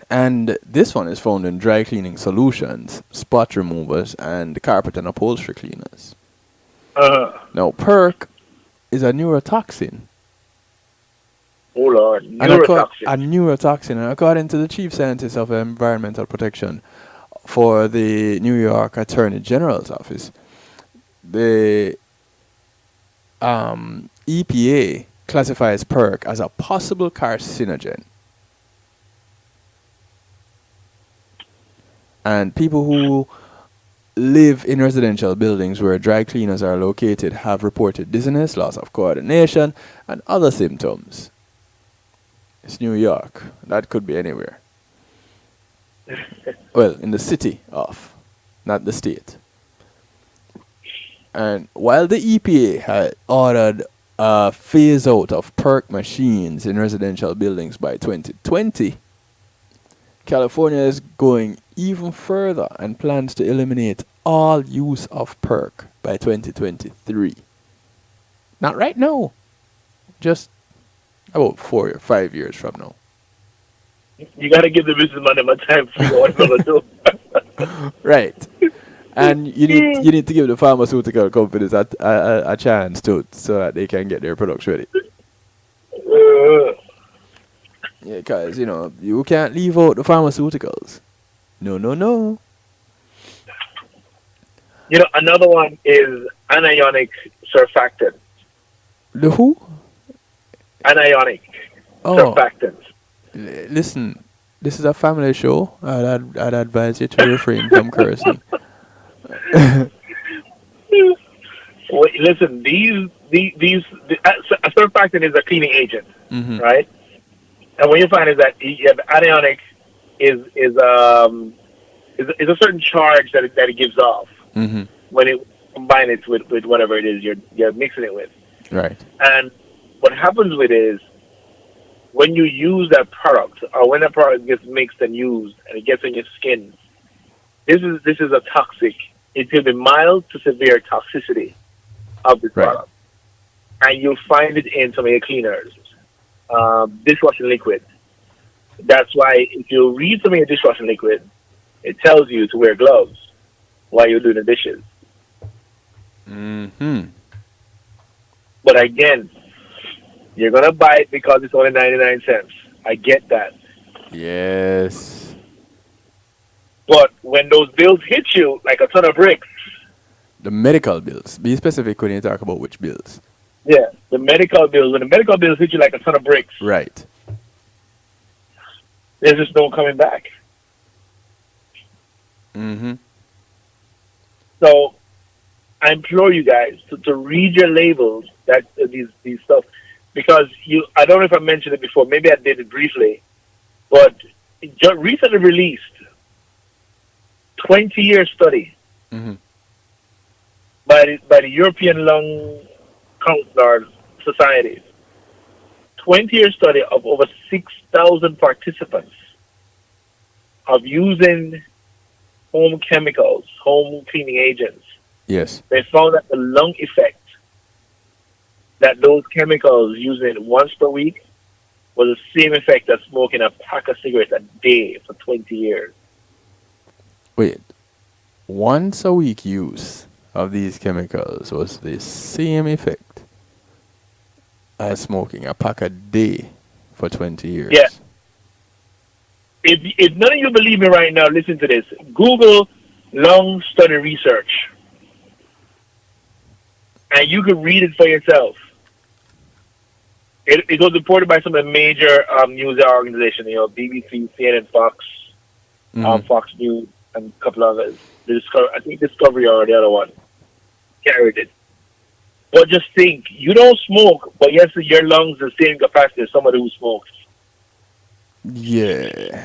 And this one is found in dry cleaning solutions, spot removers, and carpet and upholstery cleaners. Now, PERC is a neurotoxin. Oh, Lord. Neurotoxin. A neurotoxin. And according to the chief scientist of environmental protection for the New York Attorney General's office, the EPA classifies PERC as a possible carcinogen. And people who live in residential buildings where dry cleaners are located have reported dizziness, loss of coordination, and other symptoms. It's New York. That could be anywhere. Well, in the city of, not the state. And while the EPA had ordered a phase out of PERC machines in residential buildings by 2020, California is going even further and plans to eliminate all use of PERC by 2023. Not right now, just about 4 or 5 years from now. You got to give the businessman them a time to figure out what they're going to do. Right. And you need to give the pharmaceutical companies a chance to, so that they can get their products ready. Yeah, because, you can't leave out the pharmaceuticals. No. You know, another one is anionic surfactant. The who? Anionic Oh, surfactants. listen. This is a family show. I'd advise you to refrain from cursing. Well, listen, a surfactant is a cleaning agent, Mm-hmm. right? And what you find is that you have anionic is a certain charge that it gives off Mm-hmm. when it combine it with whatever it is you're mixing it with. Right. And what happens with it is when you use that product or when that product gets mixed and used and it gets in your skin, this is a toxic. It will be mild to severe toxicity of this Right. product, and you'll find it in some of your cleaners, dishwashing liquid. That's why if you read some of your dishwashing liquid, it tells you to wear gloves while you're doing the dishes. Mm-hmm. But again, you're gonna buy it because it's only 99 cents. I get that. Yes. But when those bills hit you like a ton of bricks, The medical bills. Be specific when you talk about which bills. yeah, when the medical bills hit you like a ton of bricks, Right. there's just no coming back. Mm-hmm. So I implore you guys to read your labels that these stuff, because I don't know if I mentioned it before, maybe I did it briefly, but it just recently released 20-year study Mm-hmm. by the European Lung Council Society. 20-year study of over 6,000 participants of using home chemicals, home cleaning agents. Yes. They found that the lung effect that those chemicals using once per week was the same effect as smoking a pack of cigarettes a day for 20 years. Wait. Once a week use of these chemicals was the same effect as smoking a pack a day for 20 years. Yeah. If none of you believe me right now, listen to this. Google lung study research. And you can read it for yourself. It was reported by some of the major news organizations, BBC, CNN, Fox, Fox News, and a couple others. I think Discovery or the other one carried it. But just think, you don't smoke, but yes, your lungs are the same capacity as somebody who smokes. Yeah.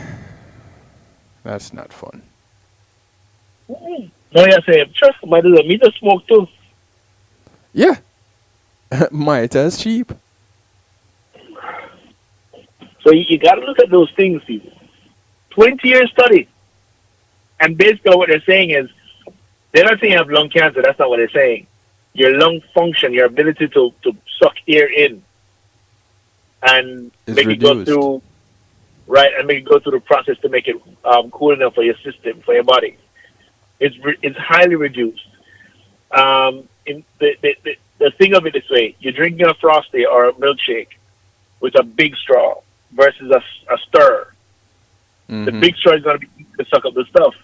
That's not fun. No, you're saying, trust me just smoke too. Yeah. Might as cheap. So you got to look at those things, people. 20-year study. And basically what they're saying is, they're not saying you have lung cancer. That's not what they're saying. Your lung function, your ability to suck air in and It's make reduced. it go through, right, and make it go through the process to make it cool enough for your system, for your body. It's highly reduced. The thing of it this way, you're drinking a Frosty or a milkshake with a big straw versus a stir. Mm-hmm. The big straw is going to be to suck up the stuff.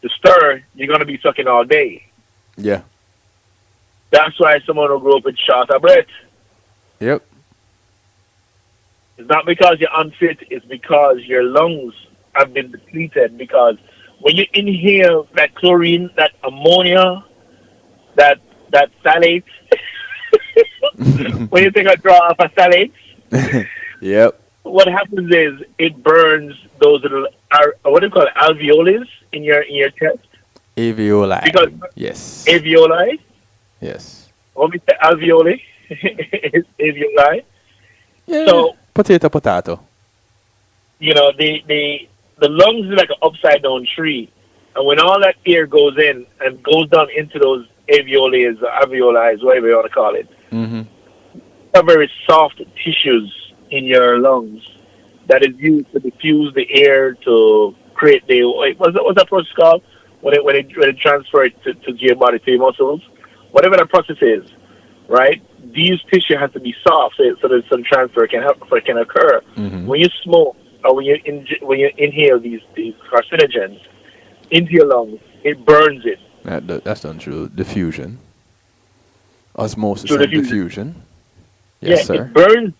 The stir, you're going to be sucking all day. Yeah. That's why someone will grow up with short of breath. Yep. It's not because you're unfit, it's because your lungs have been depleted. Because when you inhale that chlorine, that ammonia, that phthalate, when you take a draw of a phthalate, Yep. what happens is it burns those little, what do you call it, alveoles in your chest. Alveoli. Because yes. alveoli. Yes. When we say alveoli, it's alveoli. Yeah. So Potato. the lungs is like an upside down tree, and when all that air goes in and goes down into those alveoli, whatever you want to call it, Mm-hmm. are very soft tissues in your lungs that is used to diffuse the air to create what's that process called when it transfers to your body, to your muscles, whatever that process is, right? These tissue has to be soft so that some transfer can occur. Mm-hmm. When you smoke or when you inhale these carcinogens into your lungs, it burns it. That's done through diffusion, osmosis, through the and fusion. diffusion. Yeah, Yes, sir. it burns.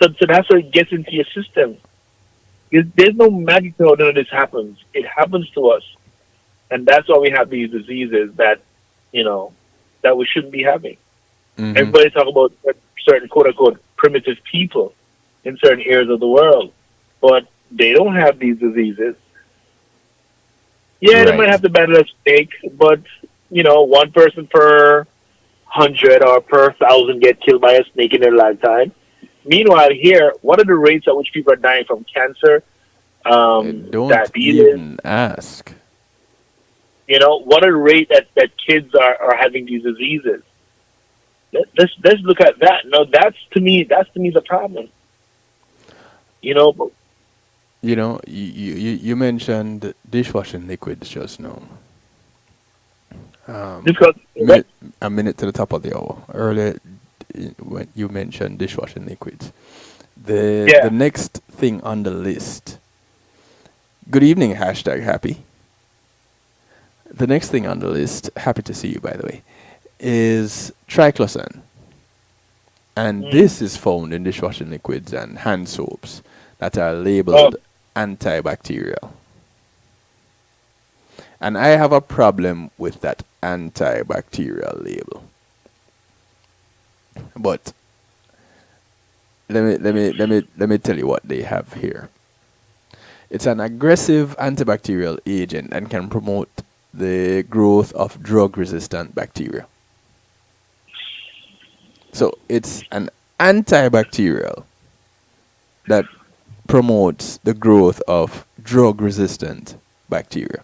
So that's how it gets into your system. There's no magic to how none of this happens. It happens to us. And that's why we have these diseases that, that we shouldn't be having. Mm-hmm. Everybody talk about certain quote unquote primitive people in certain areas of the world, but they don't have these diseases. Yeah, they might Right. have to battle a snake, but one person per 100 or per 1,000 get killed by a snake in their lifetime. Meanwhile, here, what are the rates at which people are dying from cancer, Don't diabetes? even ask. What are the rate that kids are having these diseases? Let's look at that. No, that's to me the problem. You mentioned dishwashing liquids just now. Because A minute to the top of the hour. Earlier, when you mentioned dishwashing liquids. The next thing on the list. Good evening, #happy. The next thing on the list, happy to see you by the way, is triclosan. And this is found in dishwashing liquids and hand soaps that are labeled antibacterial. And I have a problem with that antibacterial label. But let me tell you what they have here. It's an aggressive antibacterial agent and can promote the growth of drug-resistant bacteria. So it's an antibacterial that promotes the growth of drug-resistant bacteria.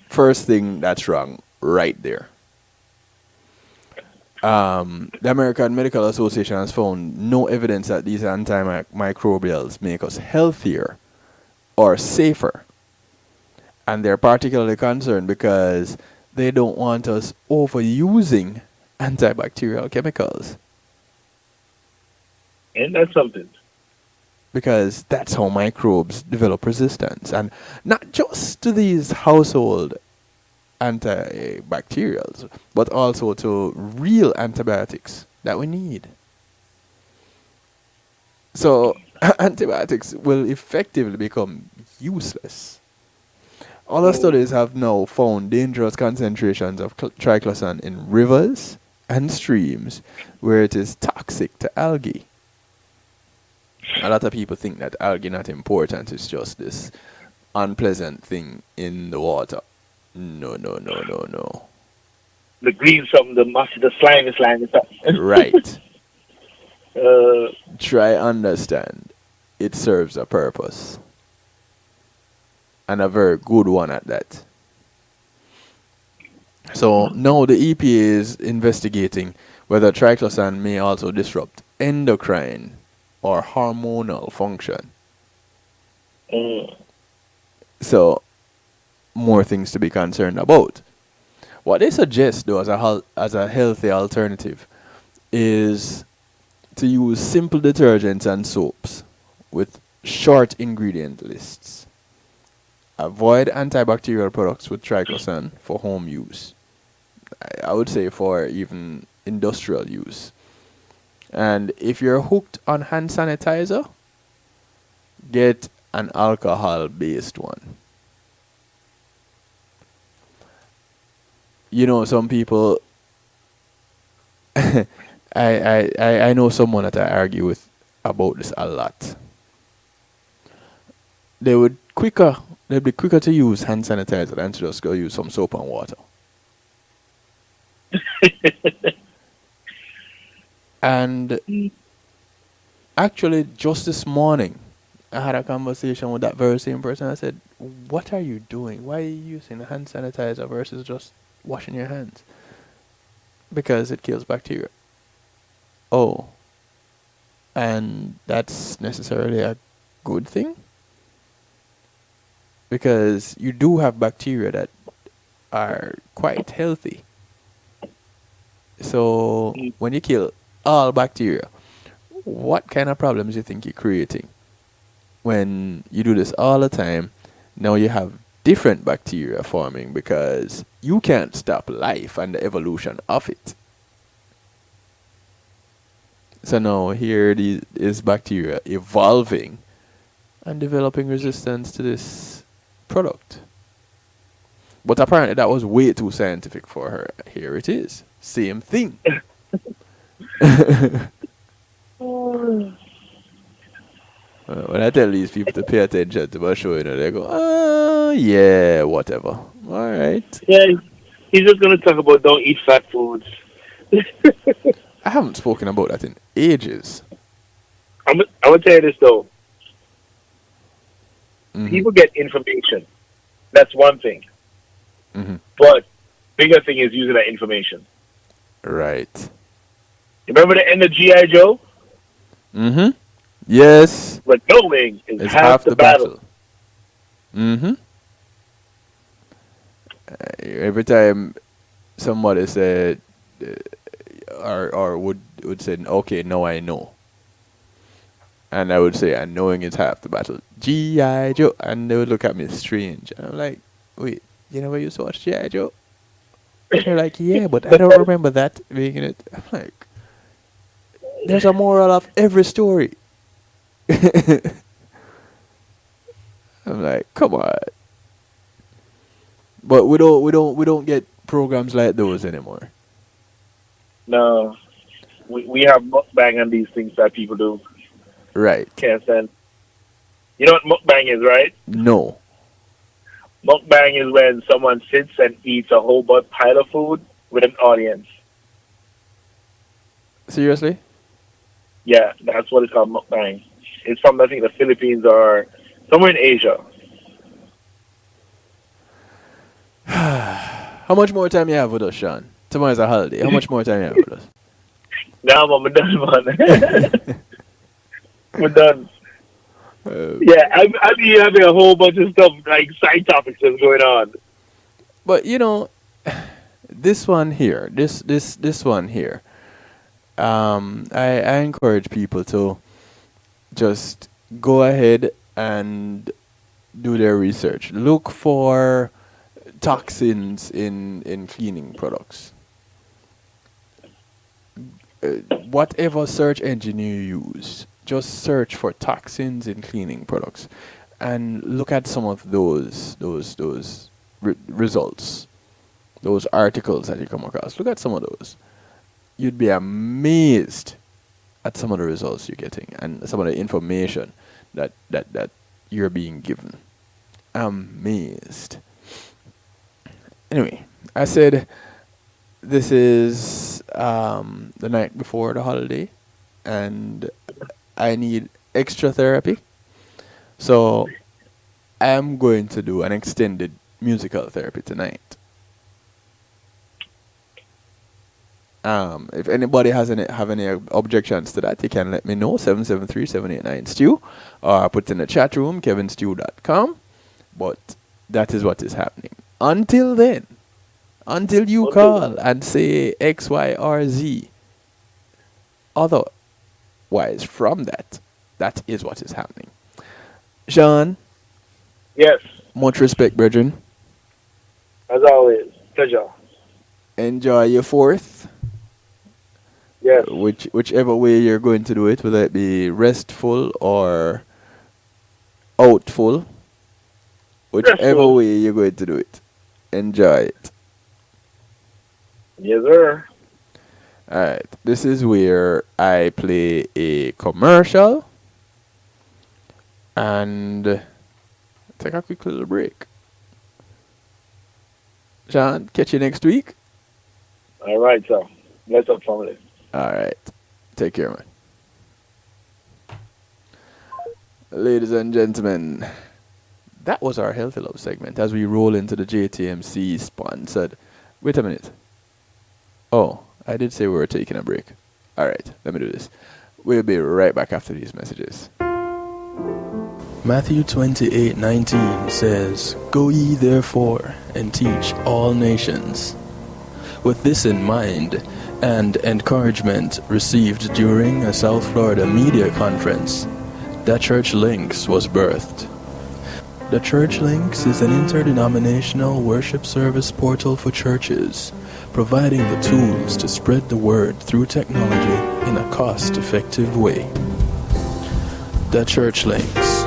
First thing that's wrong right there. The American Medical Association has found no evidence that these antimicrobials make us healthier or safer. And they're particularly concerned because they don't want us overusing antibacterial chemicals. And that's something. Because that's how microbes develop resistance. And not just to these household antibacterials, but also to real antibiotics that we need. So antibiotics will effectively become useless. Other studies have now found dangerous concentrations of triclosan in rivers and streams where it is toxic to algae. A lot of people think that algae not important, it's just this unpleasant thing in the water. No. The green something, the musty, the slimy stuff. Right. Try understand. It serves a purpose. And a very good one at that. So now the EPA is investigating whether triclosan may also disrupt endocrine or hormonal function. So more things to be concerned about. What they suggest, though, as a healthy alternative, is to use simple detergents and soaps with short ingredient lists. Avoid antibacterial products with triclosan for home use. I would say for even industrial use. And if you're hooked on hand sanitizer, get an alcohol-based one. Some people I know someone that I argue with about this a lot. They'd be quicker to use hand sanitizer than to just go use some soap and water. And actually just this morning I had a conversation with that very same person. I said, what are you doing? Why are you using hand sanitizer versus just washing your hands? Because it kills bacteria. Oh. And that's necessarily a good thing? Because you do have bacteria that are quite healthy. So when you kill all bacteria, what kind of problems do you think you're creating when you do this all the time Now you have different bacteria forming because you can't stop life and the evolution of it. So now here is bacteria evolving and developing resistance to this product. But apparently that was way too scientific for her. Here it is. Same thing. When I tell these people to pay attention to my show, they go, yeah, whatever. All right. Yeah, he's just going to talk about don't eat fat foods. I haven't spoken about that in ages. I'm going to tell you this, though. People get information. That's one thing. But bigger thing is using that information. Right. Remember the end of G.I. Joe? Yes. But knowing is half the battle. Every time somebody said, or would say, okay, now I know. And I would say, and knowing is half the battle. G.I. Joe. And they would look at me strange. And I'm like, wait, you never used to watch G.I. Joe? They're like, yeah, but I don't remember that being in it. I'm like, there's a moral of every story. I'm like, come on. But we don't get programs like those anymore. No. We have mukbang on these things that people do. Right. Can't stand. You know what mukbang is, right? No. Mukbang is when someone sits and eats a whole pile of food with an audience. Seriously? Yeah, that's what it's called, mukbang. It's from, I think, the Philippines or somewhere in Asia. How much more time you have with us, Sean? Tomorrow's a holiday. How much more time you have with us? Now I'm done, man. We're done. Yeah, I be having a whole bunch of stuff, like side topics that's going on. But, you know, this one here, this one here, I encourage people to just go ahead and do their research. Look for toxins in cleaning products. Whatever search engine you use, just search for toxins in cleaning products and look at some of those results, those articles that you come across. Look at some of those. You'd be amazed at some of the results you're getting and some of the information that you're being given. Amazed. Anyway, I said this is the night before the holiday and I need extra therapy. So I am going to do an extended musical therapy tonight. If anybody have any objections to that, you can let me know. 773-789-STEW or put in the chat room, kevinstew.com. But that is what is happening. Until then, until you call and say X, Y, or Z, otherwise from that is what is happening. Sean? Yes. Much respect, brethren. As always. Pleasure. Enjoy your 4th. Yes. Whichever way you're going to do it, whether it be restful or outful, whichever way you're going to do it, enjoy it. Yes, sir. Alright, this is where I play a commercial and take a quick little break. Sean, catch you next week. All right, so let's up family. Alright, take care, man. Ladies and gentlemen, that was our Healthy Love segment as we roll into the JTMC sponsored. Wait a minute. Oh, I did say we were taking a break. Alright, let me do this. We'll be right back after these messages. Matthew 28:19 says, "Go ye therefore and teach all nations." With this in mind and encouragement received during a South Florida media conference, That Church Links was birthed. The Church Links is an interdenominational worship service portal for churches, providing the tools to spread the word through technology in a cost-effective way. The Church Links,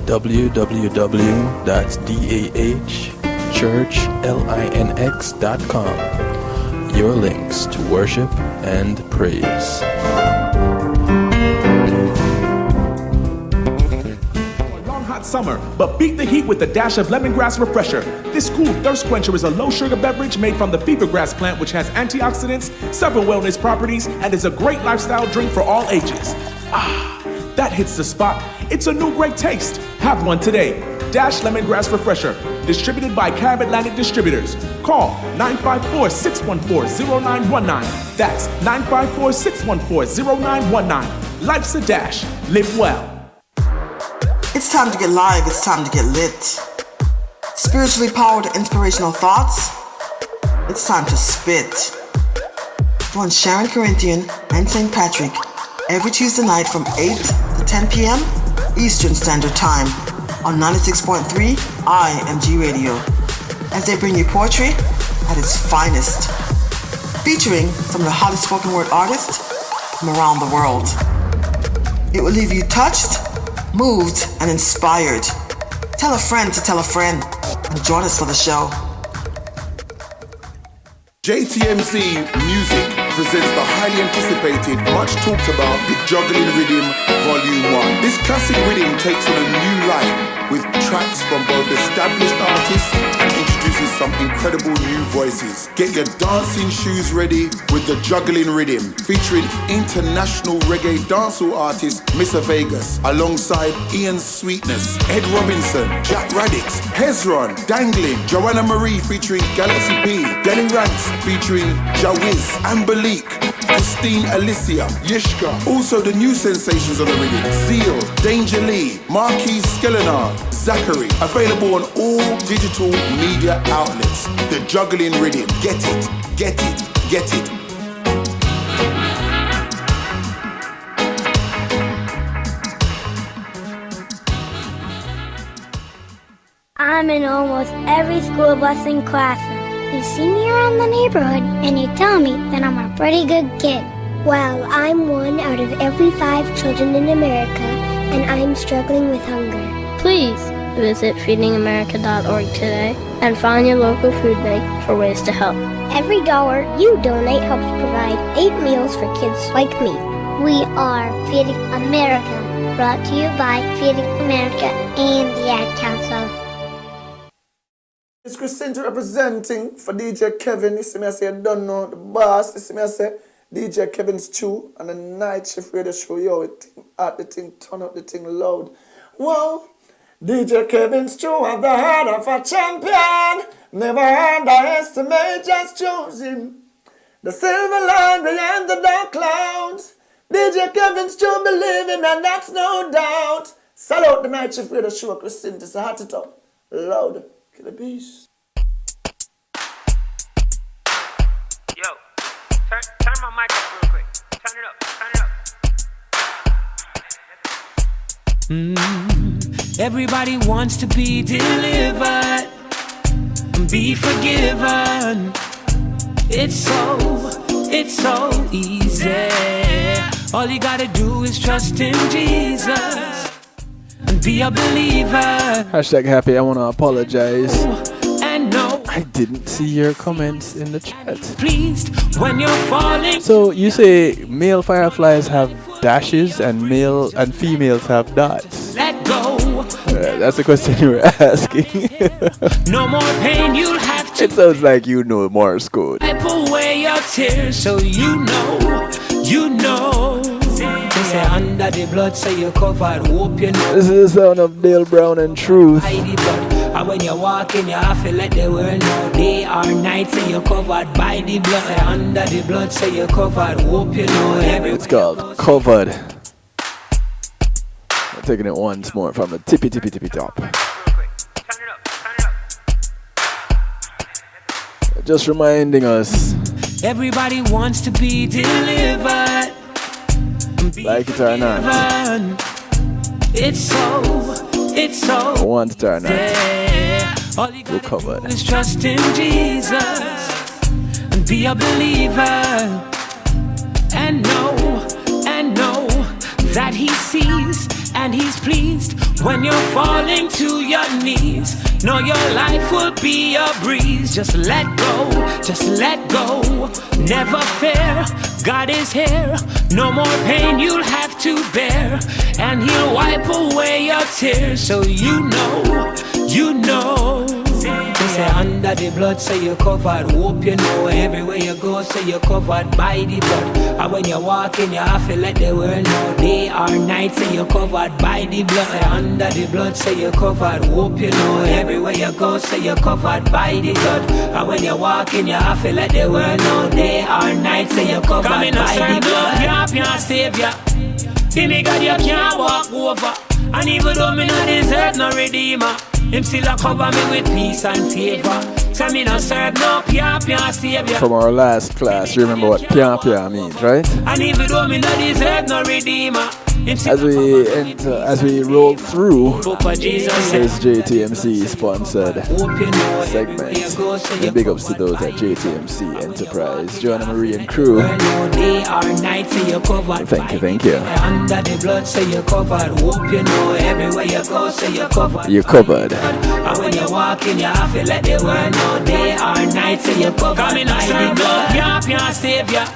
www.dahchurchlinx.com. Your links to worship and praise. Summer, but beat the heat with a dash of lemongrass refresher. This cool thirst quencher is a low sugar beverage made from the fever grass plant, which has antioxidants, several wellness properties, and is a great lifestyle drink for all ages. Ah, that hits the spot. It's a new great taste. Have one today. Dash Lemongrass Refresher, distributed by Carib Atlantic Distributors. Call 954-614-0919. That's 954-614-0919. Life's a dash. Live well. It's time to get live, it's time to get lit. Spiritually powered inspirational thoughts. It's time to spit. Join Sharon Corinthian and St. Patrick every Tuesday night from 8 to 10 p.m. Eastern Standard Time on 96.3 IMG Radio as they bring you poetry at its finest, featuring some of the hottest spoken word artists from around the world. It will leave you touched, moved, and inspired. Tell a friend to tell a friend and join us for the show. JTMC Music presents the highly anticipated, much talked about, The Juggling Rhythm Volume 1. This classic rhythm takes on a new life with tracks from both established artists and introduces some incredible new voices. Get your dancing shoes ready with The Juggling Rhythm, featuring international reggae dancehall artist Mr. Vegas, alongside Ian Sweetness, Ed Robinson, Jack Radix, Hezron, Dangling, Joanna Marie featuring Galaxy P, Danny Ranks featuring Jawiz, Amberleek, Christine Alicia, Yishka. Also the new sensations on the rhythm: Seal, Danger Lee, Marquis Skelenar, Zachary. Available on all digital media outlets. The Juggling Rhythm. Get it, get it, get it. I'm in almost every school bus in classroom. You see me around the neighborhood and you tell me that I'm a pretty good kid. Well, I'm 1 out of every 5 children in America, and I'm struggling with hunger. Please visit feedingamerica.org today and find your local food bank for ways to help. Every dollar you donate helps provide 8 meals for kids like me. We are Feeding America, brought to you by Feeding America and the Ad Council. It's Christina representing for DJ Kevin. You see me, I say, I don't know the boss. You see me, I say, DJ Kevin's Stew and the Night Shift Radio Show. Yo, the thing, turn up the thing loud. Whoa, DJ Kevin's Stew at the heart of a champion. Never underestimate, just choose him. The silver line behind the dark clouds. DJ Kevin's Stew believing, and that's no doubt. Salute the Night Shift Radio Show, Christina. It's a hot it up. Loud. Kill the beast. Yo, turn my mic up real quick. Turn it up, Everybody wants to be delivered and be forgiven. It's so easy. All you gotta do is trust in Jesus and be a believer. Hashtag happy, I want to apologize. And no, I didn't see your comments in the chat. Pleased when you're falling. So you say male fireflies have dashes and male and females have dots. Let go. That's the question you were asking. No more pain, you'll have to. It sounds like you know Morse code. Wipe away your tears so you know. They say under the blood, say you're covered, hope you know. This is the sound of Dale Brown and Truth. And when you're walking, you have to let the world know. Day or night, say you're covered by the blood. Say under the blood, say you're covered, hope you know. It's called Covered. I'm taking it once more from the tippy top. Just reminding us. Everybody wants to be delivered. Like it or not. It's so it's so 1 star now. all you We're covered. is trust in Jesus and be a believer and know that he sees and he's pleased when you're falling to your knees. Know your life will be a breeze. Just let go, never fear. God is here, no more pain you'll have to bear, and he'll wipe away your tears. So you know. They say under the blood, say you're covered. Hope you know everywhere you go, say you're covered by the blood. And when you're walking, you have to let the world know. Day or night, say you're covered by the blood. Say under the blood, say you're covered. Hope you know everywhere you go, say you're covered by the blood. And when you're walking, you have to let the world know. Day or night, say you're covered by the blood. Can't save ya. See me God, you can't walk over. And even though me not deserve no redeemer, him still a cover me with peace and favor. So me no serve no pia savior. From our last class, you remember what pia means, right? And even though me not deserve no redeemer, as we roll through this JTMC sponsored segment, and big ups to those at JTMC Enterprise, Joanna Marie and crew. Thank you. Under the blood, say you're covered. Hope you know everywhere you go, say you're covered. You're covered. And when you're walking, you have to let the world know. Day or night, say you're covered. Come in and serve blood, can't save ya.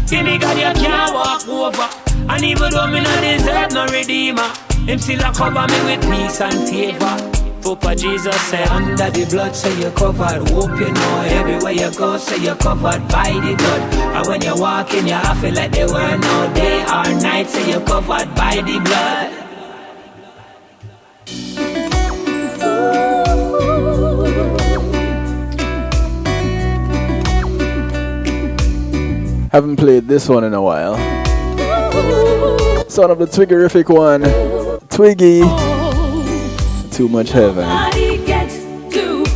See me God, you can't walk over. And even though me not deserve no redeemer, him still a cover me with peace and favor. Papa Jesus say under the blood, say you're covered. Hope you know everywhere you go, say you're covered by the blood. And when you're walking, you have to let the world know. Day or night, say you're covered by the blood. Haven't played this one in a while. Son of the Twiggerific one, Twiggy. Too much heaven.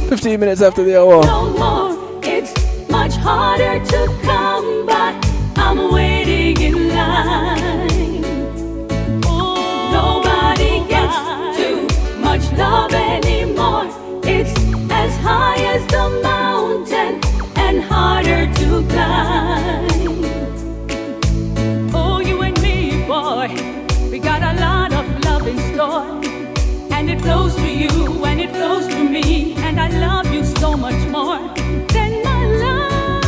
15 minutes after the hour. No more, it's much harder to come by. I'm waiting in line. Nobody gets too much love anymore. It's as high as the mountain and harder to climb. We got a lot of love in store, and it flows to you and it flows to me, and I love you so much more than my life.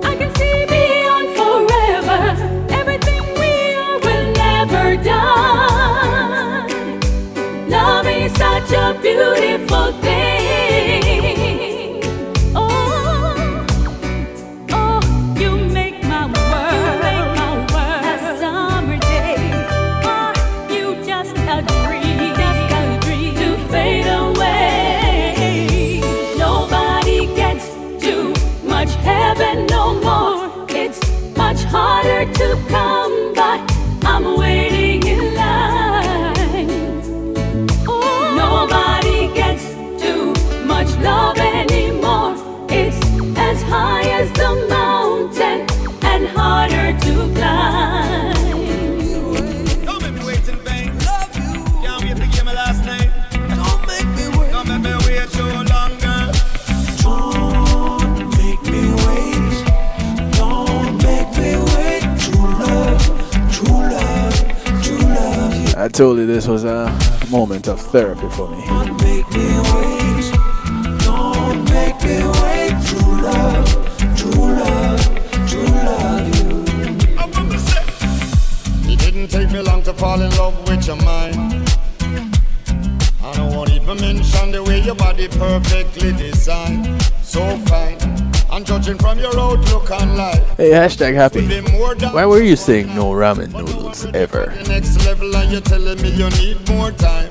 I can see beyond forever. Everything we are will never die. Love is such a beautiful thing. Heaven no more, it's much harder to come by. I'm waiting in line. Nobody gets too much love anymore. It's as high as the mountain and harder to climb. Don't make me wait in vain. Love you. Can't wait to give me last night. Don't make me wait. Don't make me wait too long. I told you this was a moment of therapy for me. Don't make me wait. Don't make me wait. True love, true love, true love you. It didn't take me long to fall in love with your mind. I don't want to even mention the way your body perfectly designed. So fine. I'm judging from your outlook on life. Hey, hashtag happy. Why were you saying no ramen noodles ever? The next level and you're telling me you need more time.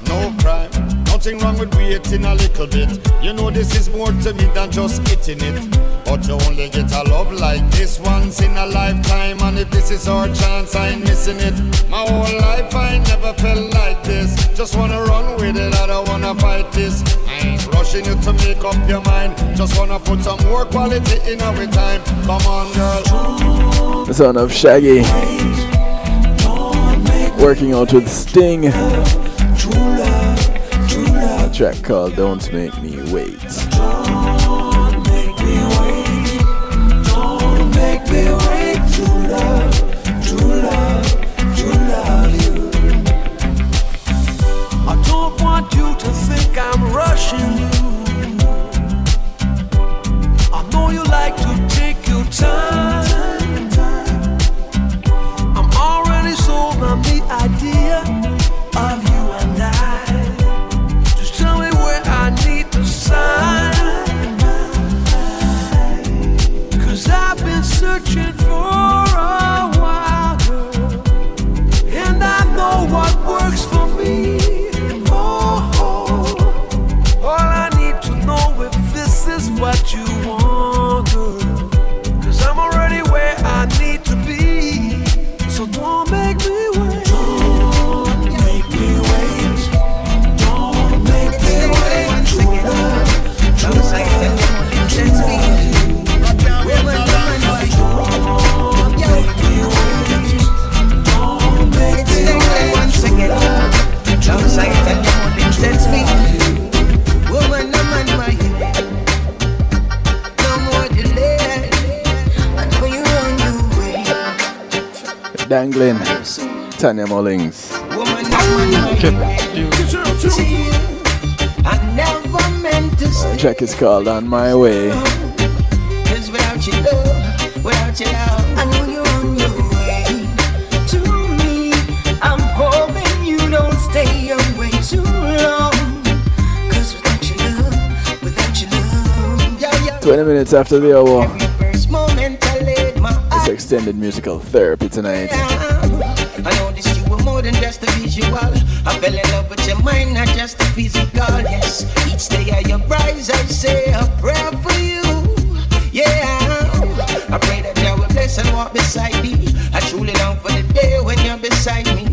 No crime. Nothing wrong with waiting a little bit. You know this is more to me than just eating it. But you only get a love like this once in a lifetime. And if this is our chance, I ain't missing it. My whole life I never felt like this. Just wanna run with it, I don't wanna fight this. I ain't rushing you to make up your mind. Just wanna put some more quality in our time. Come on girl. The son of Shaggy. Working out with Sting. A track called Don't Make Me Wait. Don't make me wait. Don't make me wait to love you. I don't want you to think I'm rushing you. I know you like to take your time. I'm already sold on the idea of you and I. Just tell me where I need to sign. 'Cause I've been searching for a while, girl, and I know what works for me. All I need to know if this is what you want, girl. 'Cause I'm already where I need to be. So don't make me wait. Don't make me wait. Don't make me wait. True love. True love. Let's be. Don't make me wait. Don't make me wait. Once again. Let's be. Woman, I'm on my head. No more delay. I know you're on your way. Dangling. Tanya Mullings. Woman, I'm on my way. I never meant to The stay. track is called On My Way. 'Cause without your love, I know you're on your way to me. I'm hoping you don't stay away too long. 'Cause without your love, 20 minutes after the hour. first moment I laid my It's extended musical therapy tonight. I noticed you were more than just a visual. I fell in love with your mind, not just the physical. Yes, each day I your rise, I say a prayer for you. Yeah, I pray that you will bless and walk beside me. I truly long for the day when you're beside me.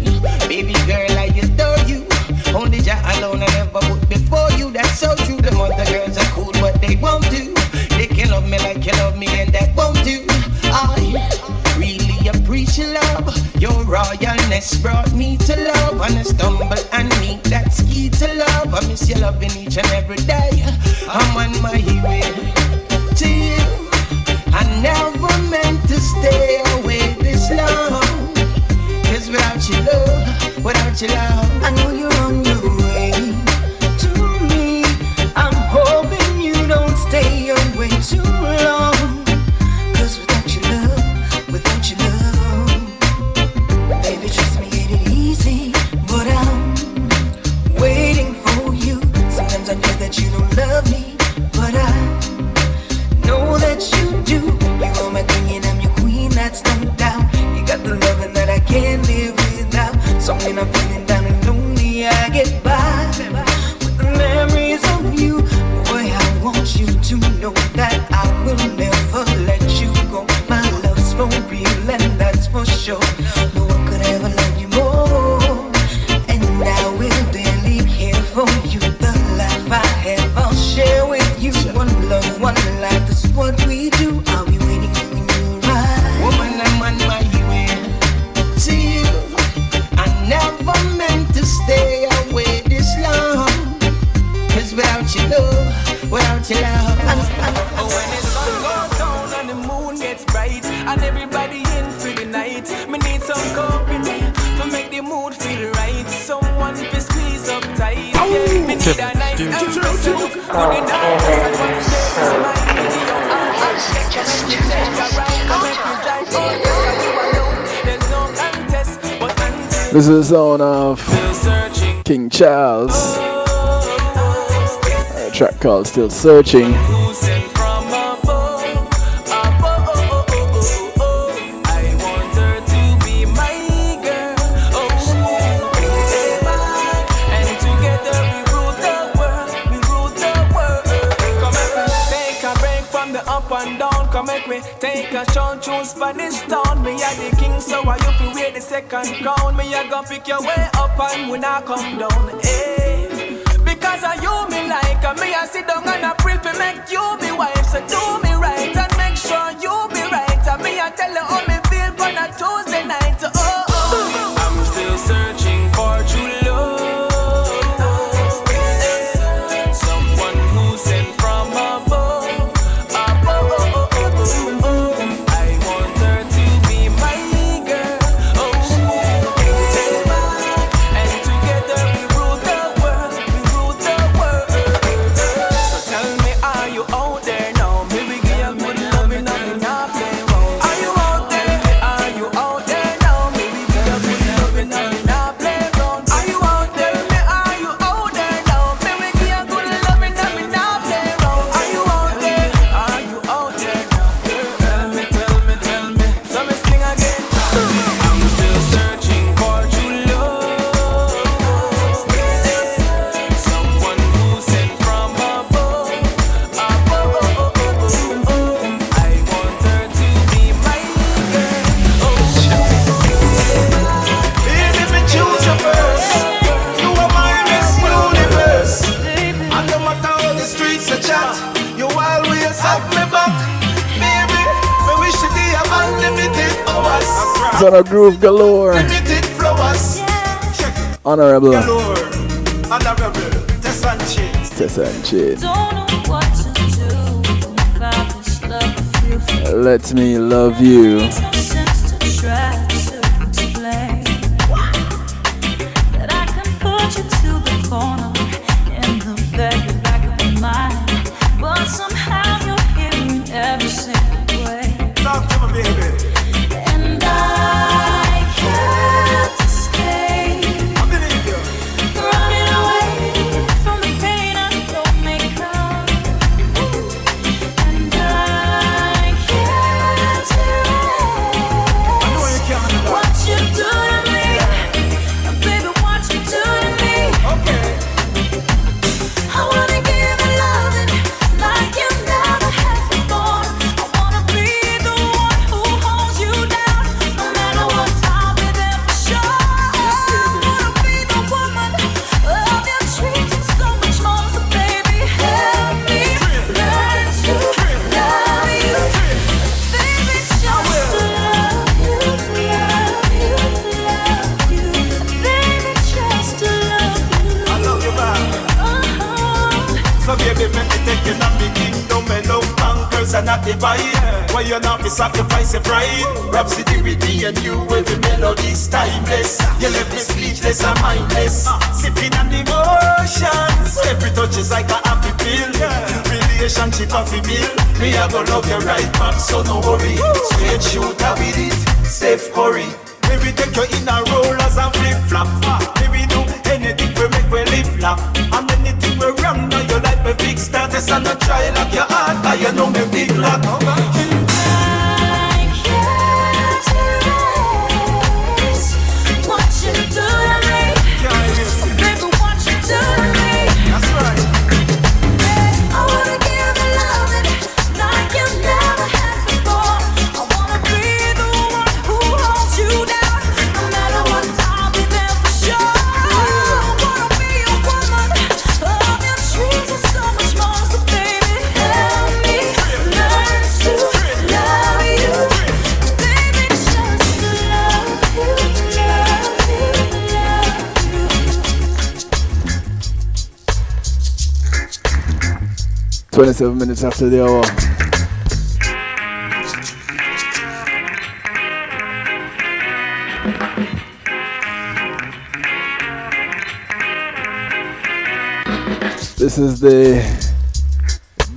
Baby girl, I adore you. Only Jah alone I never put before you. That's so true. The other girls are cool, but they won't do. They can love me like you love me, and that won't do. I really appreciate love. Your royalness brought me to love. And I stumble and meet that's key to love. I miss your loving each and every day. I'm on my way to you. I never meant to stay away this long. 'Cause without your love, I know you're on your way to me. I'm hoping you don't stay away too long. 'Cause without your love, baby, trust me, it ain't easy. But I'm waiting for you. Sometimes I feel that you don't love me, but I know that you do. You are my queen and I'm your queen, that's no doubt. You got the loving that I can't live without. So when I'm feeling down and lonely, I get by with the memories of you. Boy, I want you to know that I will never let you go. My love's for real and that's for sure. No one could ever love you more. And I will daily care for you. The life I have, I'll share with you. One love, one life, that's what we do. I'll be waiting for you when you arrive. Woman, I'm on my way to you. I never meant to stay away this long. 'Cause without your love, oh, when the sun goes down and the moon gets bright and everybody in for the night, me need some company to make the mood feel right. Someone to squeeze up tight. Yeah, me need a nice empress to look good in the eyes and one step is mine. Me need your arm and chest to make me take a ride. Come make me drive. Oh yes, I do alone. There's no contest, but until This is the sound of King Charles. A track called Still Searching. Come make me take a short tune Spanish town. Me a the king, so I you fi wear the second crown. Me a go pick your way up and when I come down. Hey, because of you me like, and me a sit down and I pray to make you be wife. So do me right and make sure you be right. And me a tell you how me feel on a Tuesday night. Oh, I'm still searching. Son of Groove Galore. Limited flowers. Honorable. Galore. Honorable. Tess and Chase. Tess and Chase. Don't know what to do about this love I feel for you. Let me love you. Makes no sense to try to explain that I can put you to the corner in the very back of my mind, but somehow you're here in every single way. Talk to me, baby. And I can't escape. I believe you. Running away from the pain I don't make come. And I can't erase what you do to me. Baby, what you do to me. Okay. I wanna give you loving like you never had before. I wanna be the one who holds you down. No matter what, I'll be there for sure. I wanna be the woman of your dreams and so much more. So baby, help me learn to love you. Baby, just to love you, love you, love you. Baby, just to love you. I love you, man. So baby, make me take you to the kingdom. My love conquers and not divide. Why you not be sacrifice your pride? Rhapsody with me and you, every melody's timeless. You left me speechless and mindless. Sipping on the emotions. Every touch is like a happy pill. Relationship of a meal. Me I go love you right back, so no worry. Straight shooter with it, Steph Curry. Maybe take you in a rollers and flip flop. Maybe do anything we make we lip lap. And anything we run now you like me big status and a try lock your heart. Cause you know me big lock. I can't erase what you do to me. Baby, what you do to me. That's right. I wanna give you loving like you never had before. I wanna be the one who holds you down. No matter what, I'll be there for sure. I wanna be a woman of your dreams and so much more. So baby, help me learn to love you. Baby, just to love you, love you, love you. 27 minutes after the hour. This is the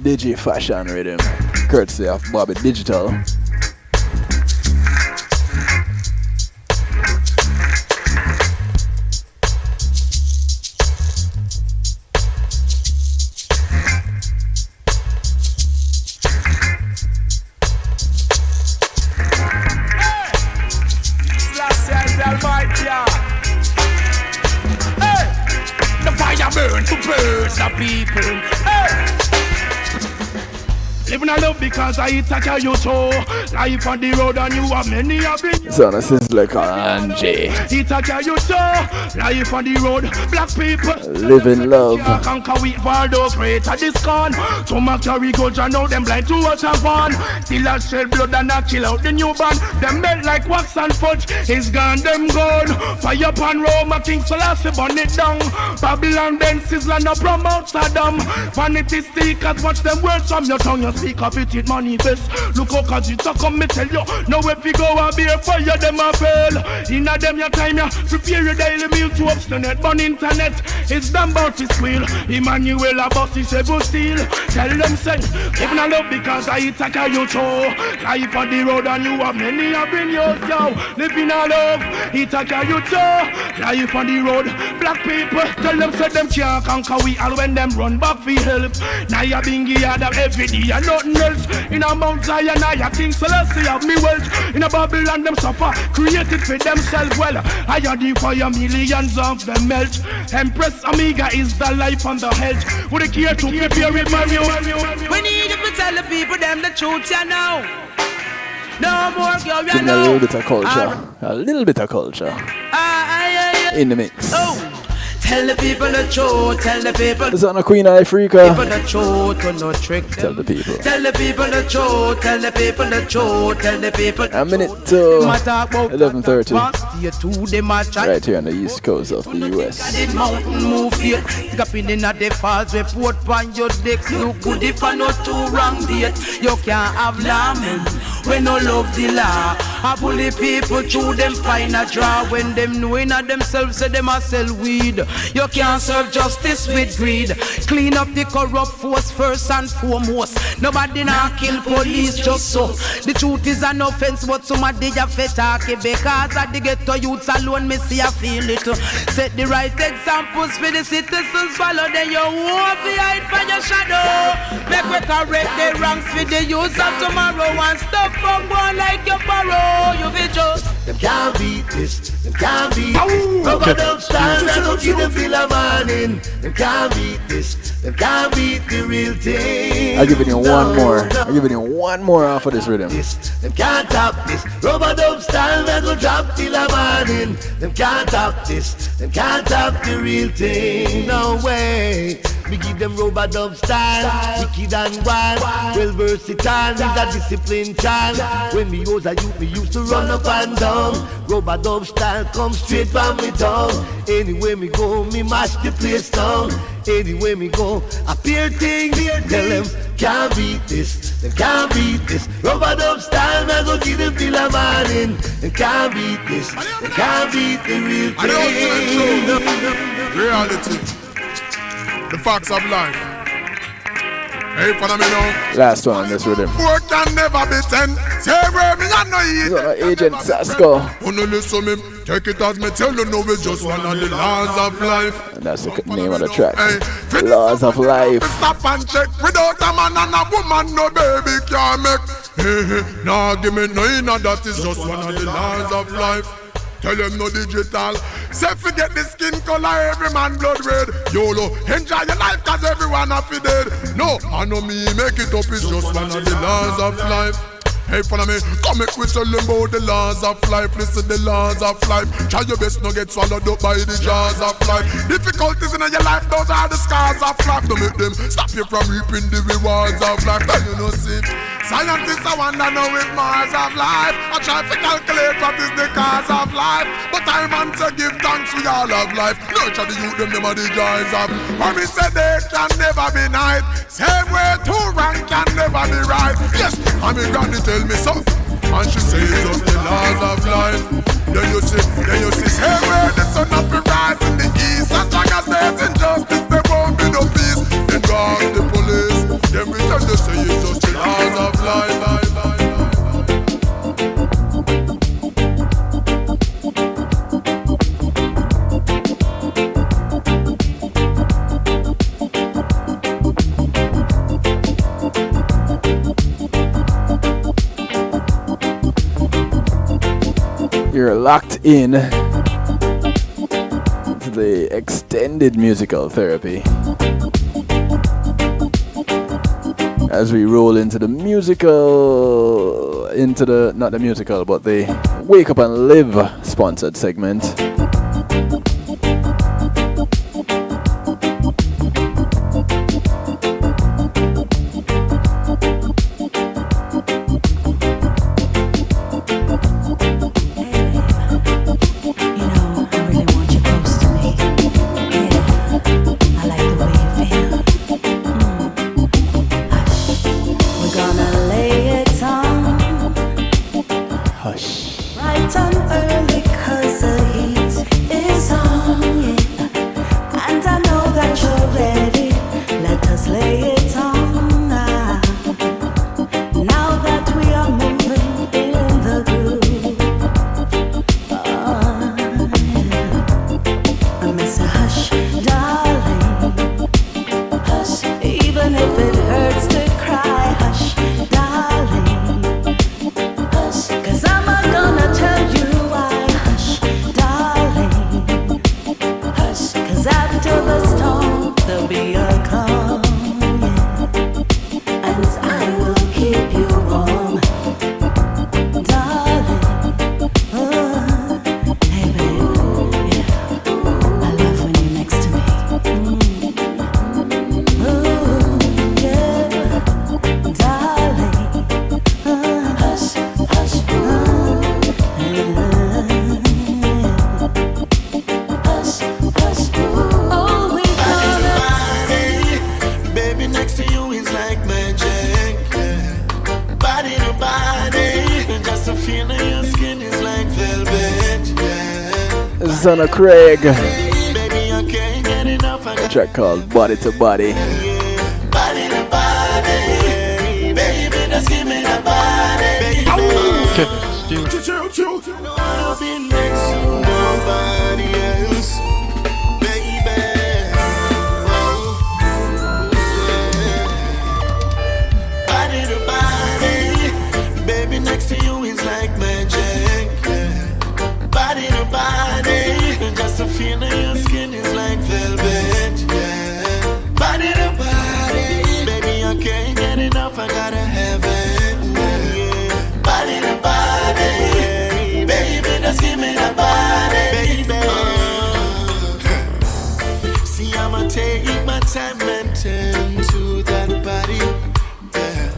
Digi Fashion rhythm, courtesy of Bobby Digital. Living a love because I take care you so. Life on the road and you have many have been. So this is like Angie. He take care you so. Life on the road, black people. Live in love. Conquer with Valdo, greater discount. Some a carry guns and now them blind to what have on. Till I shed blood and I kill out the new band. Them melt like wax and fudge. It's gone, them gone. Fire upon Rome, King Selassie burn it down. Babylon then sizzle and promote Saddam. Vanity seekers watch them words from your tongue. You speak of it, it manifest. Look how cause it's a come me tell you. Now if you go and be a fire, them a fail. Inna them your time, ya prepare your daily meal to obstinate. But internet is done about to squeal. Emmanuel a boss is able steel. Tell them say, even a love because I take care you too. Life on the road and you have many have been yours, yo. Living a love, he take care you too. Life on the road, black people. Tell them say them can't conquer we all when them run back for help. Now you bingy had them every day and nothing else. In a Mount Zion, I King Selassie have me wealth. In a Babylon, them suffer, created for themselves. Well, I had the fire, millions of them melt. Empress Amiga is the life and the health. Would they care to prepare with Mario? We need to tell the people them the truth, you know. No more girl, you Give me a know. little bit of culture. A little bit of culture. In the mix. Oh. Tell the people the truth, tell the people. Is that a Queen Africa? People the truth, will not trick them. Tell the people. Tell the people the truth, tell the people the truth, tell the people. A minute to 11:30. Right here on the east coast of the US. Mountain move here. Scapping in at the falls, report on your decks. Look good if I not too wrong date. You can't have lament when no love the law. I bully people through them find a draw. When them knowing of themselves say them a sell weed. You can't serve justice with greed. Clean up the corrupt force first and foremost. Nobody now kill police just so. The truth is an offense, but somebody a fit talk it because I dig it to youths alone. Me see I feel it. Set the right examples for the citizens. Follow then you won't be hide for your shadow. Make we correct the wrongs for the youth of tomorrow. And stop from going like your borrow. You be just. Them can't beat this. Them can't beat this. Rubber dub style, I don't give them feel a morning. Them can't beat this. Them can't beat the real thing. I'll give you one more. I'll give you one more off of this rhythm. Them can't top this. Rubber dub style, I go drop till a morning. Them can't top this. Them can't top the real thing. No way. Me give them rubber dub style, wicked and wild, well versatile, with a disciplined child. When me was a youth, me used to run up and down. Rubber dub style come straight from me tongue. Anywhere me go, me mash the place down. Anywhere me go, a peer thing. Tell them can't beat this, them can't beat this. Rubber dub style, me go give them till a morning. Them can't beat this, them can't beat the real thing. Reality. The facts of life. Hey, follow me now. Last one on this rhythm. Work can never be 10. Say where me and no eat. Agent Sasko. Wanna listen me? Take it as me tell you, no, it's just one of the laws of life. And that's the name of the track. Laws of Life. Stop and check. Without a man and a woman, no baby can make. Hey, hey. Nah, give me no inner, that is just one of the laws of life. Tell them no digital. Say forget the skin color, every man blood red. YOLO, enjoy your life cause everyone happy dead. No, I know me make it up, it's just one of the laws of life. Hey, follow me, come make we tell them about the laws of life. Listen the laws of life. Try your best not get swallowed up by the jaws of life. Difficulties in your life, those are the scars of life. Don't make them stop you from reaping the rewards of life. Then you know see, scientists I wonder now with Mars of life. I try to calculate what is the cause of life. But I man to give thanks we all have life. Nurture the youth, them are the joys of. For me say they can never be night. Same way two rank can never be right. Yes, I'm a granny tell me so. And she says just the laws of life. Then you see, same way the sun up be rise in the east. As long as there's injustice, there won't be no peace. Then drag the police. Then we tell you say it's just the laws of life. You're locked in to the extended musical therapy as we roll into the musical, not the musical, but the Wake Up and Live sponsored segment. son of Craig. A track called Body to Body. Body to body, baby, just give me the body. I'll be next to nobody else, baby. Body to body, baby, next to you is like magic. Body to body, just the feeling your skin is like velvet. Body to body, baby, I can't get enough, I gotta have it. Body to body, baby, just give me the body, baby. See, I'ma take my time and tend to that body, yeah.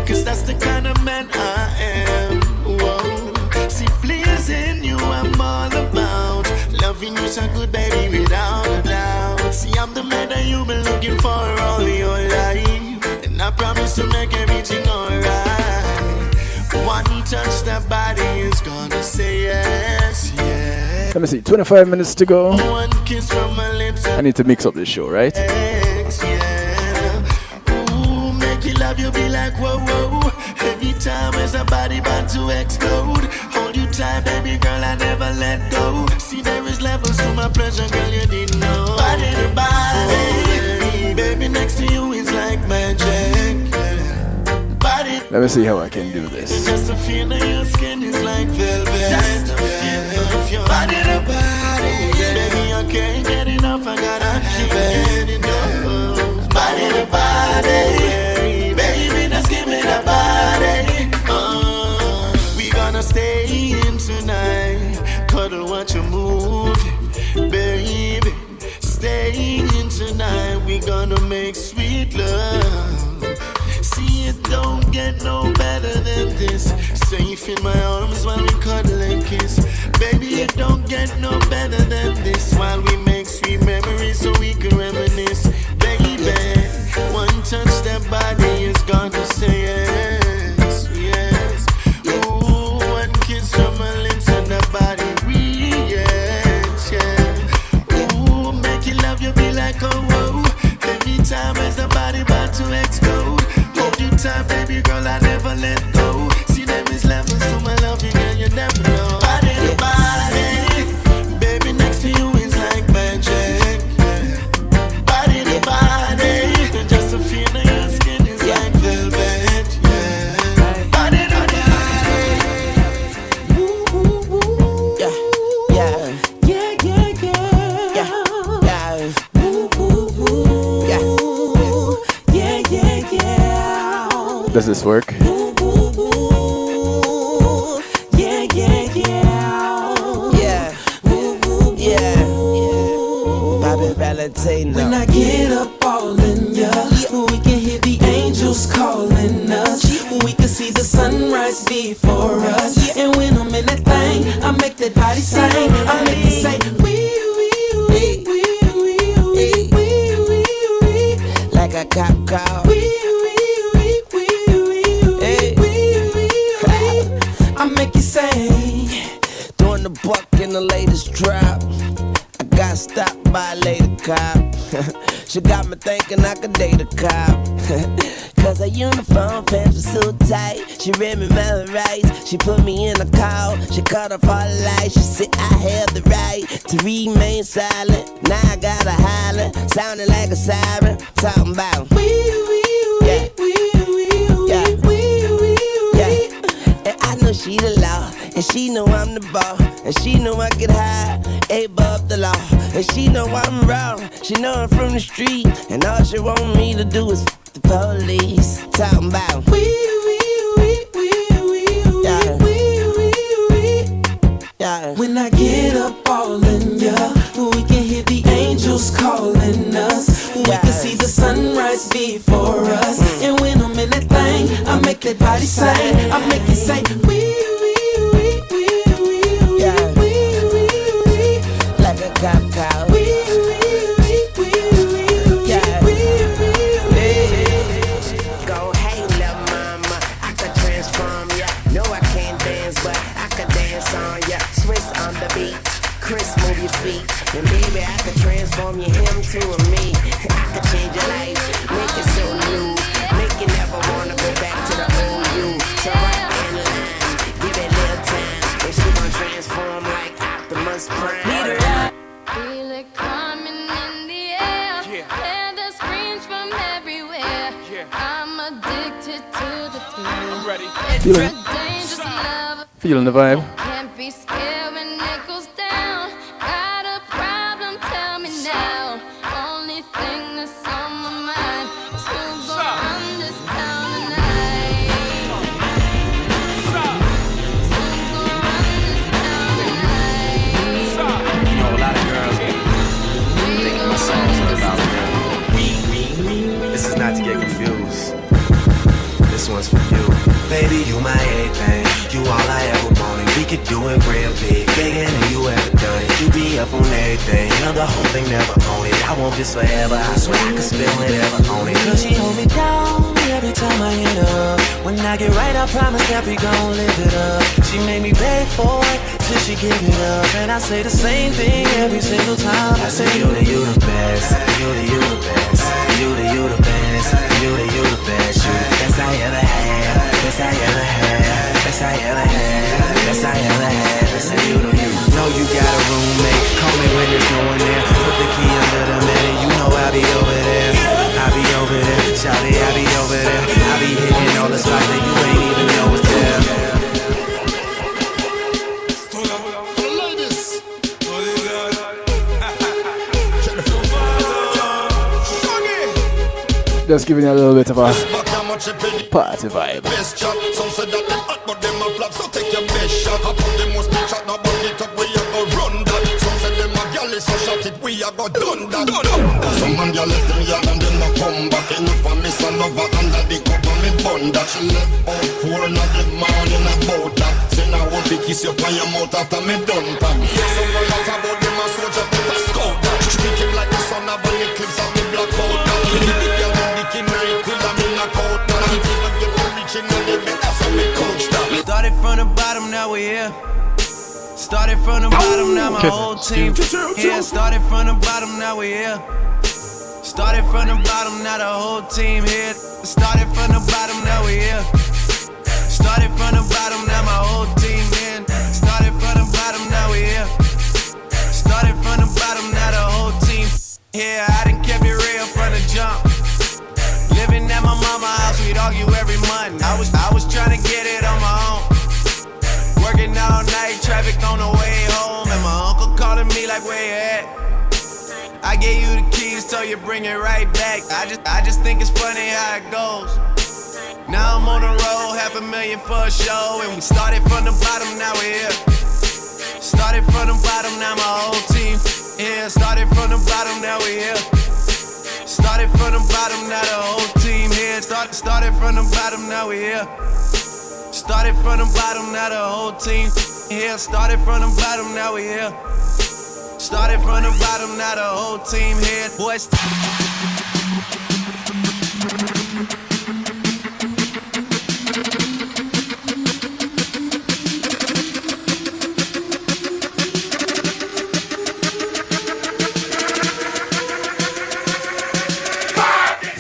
Cause that's the kind of man I am, whoa. See, pleasing you I'm all about. Loving you so good, baby, without a doubt. See, I'm the man that you've been looking for all your life, and I promise to make everything alright. One touch, that body is gonna say yes, yes. Let me see, 25 minutes to go. One kiss from my lips, I need to mix up this show, right? yeah. Ooh, make you love you, be like whoa, whoa. Every time as a body about to explode. Hold you tight, baby girl, I never let go. See, there is levels to my pleasure, girl, you didn't know. Body to body, baby, next to you is like magic. Body. Let me see how I can do this. Just the feeling your skin is like velvet. Just the feeling of your body to body, baby, I can't get enough, I gotta keep it enough. Body to body, baby, just give me the body. We gonna stay in tonight, cuddle, watch a movie, baby. Stay in tonight, we gonna make sweet love. See, it don't get no better than this. Safe in my arms while we cuddle and kiss. Baby, it don't get no better than this. While we make sweet memories so we can reminisce. Baby, one touch, that body is gonna say yes, yes. Ooh, one kiss from my lips and that body reacts, yeah. Ooh, make you love you, be like oh, whoa. Every time as the body about to explode. Hold you tight, baby girl, I never let go. See, there is levels to my loving and you never know. Body to body, baby, next to you is like magic. Body to body, just the feeling your skin is like velvet. Yeah. Body to body. Ooh, ooh, ooh. Yeah, yeah, yeah, yeah, yeah, yeah, yeah. Ooh, ooh, ooh. Yeah, yeah, yeah, yeah. Does this work? Yeah, yeah, yeah. Yeah, yeah. Bobby Valentino. When I get up all in ya, we can hear the angels calling us. We can see the sunrise before us. And when I'm in that thing, I make that body sing. I make it say wee, wee, wee, wee, wee, wee, wee, wee, like a cop call. I make you say, doing the buck in the latest drop. I got stopped by a lady cop. She got me thinking I could date a cop. Cause her uniform pants were so tight. She read me my rights. She put me in a call. She cut off all the lights. She said I have the right to remain silent. Now I gotta holler, sounding like a siren. Talking about yeah, yeah, yeah. And I know she the law, and she know I'm the ball, and she know I get high, above the law, and she know I'm raw. She know I'm from the street, and all she want me to do is f the police. Talking about yeah. When I get up all in ya, we can hear the angels calling us. We can see the sunrise before us. And when I'm in that thing, I make that body sing. I make it say like a cop cow. Go, hey, little mama, I could transform ya. No, I can't dance, but I could dance on ya. Swiss on the beat, speak. And baby, I could transform you him to a me. I could change your life, make it so new. Make you never wanna go back to the old you. So right in line, give it a little time. And she gon' transform like Optimus Prime. Feel it coming in the air. Hear the screams from everywhere. I'm addicted to the thrill. I'm ready. It's a dangerous love. Feeling the vibe. Can't be scared when it goes down. Got a problem? Tell me now. Only thing that's on my mind is who's gonna run this town tonight. Who's gonna run this town tonight? You know, a lot of girls think my songs are about them. This is not to get confused. This one's for you. Baby, you my everything. You all I ever wanted. We could do it real big, bigger than you ever done it. You be up on everything, I'm the whole thing, never own it. I want this forever, I swear I could spend whatever on it. Cause she hold me down every time I hit her. When I get right, I promise that we gon' live it up. She made me beg for it till she give it up. And I say the same thing every single time. I say you the best, you the best, you the best, you the best, you the best I ever had, best I ever had, best I ever had, best I ever had. Listen, you know you got a roommate. Call me when there's no one there. Put the key under the mat and you know I'll be over there. I'll be over there, shout it, I'll be over there. I'll be hitting all the spots that you ain't even know was there. Just giving you a little bit of a party vibe. Best shot, some say that them hot, but them a flop. So take your best shot. I put them most big shot, now back it up, we a go run that. Some say them a galley, so shot it, we a go done that. Some man ya left them yard and them a come back. Enough for me son lover under the cover me bun that. She left out 4 in the morning about that. Say now won't be kiss you on your mouth after me done pam. Some run out about them a soldier, but a scout that. Treat him like the son of an eclipse and me black out that. Started from the bottom, now we here. Started from the bottom, now my whole team here. Started from the bottom, now we here. Started from the bottom, now the whole team here. Started from the bottom, now we here. Started from the bottom, now my whole team here. Started from the bottom, now we here. Started from the bottom, now the whole team here. I done kept it real from the jump. Living at my mama's house, we'd argue every month. I was trying to get it on my own. Working all night, traffic on the way home. And my uncle calling me like, where you at? I gave you the keys, so you bring it right back. I just think it's funny how it goes. Now I'm on the road, $500,000 for a show. And we started from the bottom, now we're here. Started from the bottom, now my whole team here. Started from the bottom, now we're here. Started from the bottom, now the whole team here. Started from the bottom, now we here. Started from the bottom, now the whole team here. Started from the bottom, now we here. Started from the bottom, now the whole team here. Boys.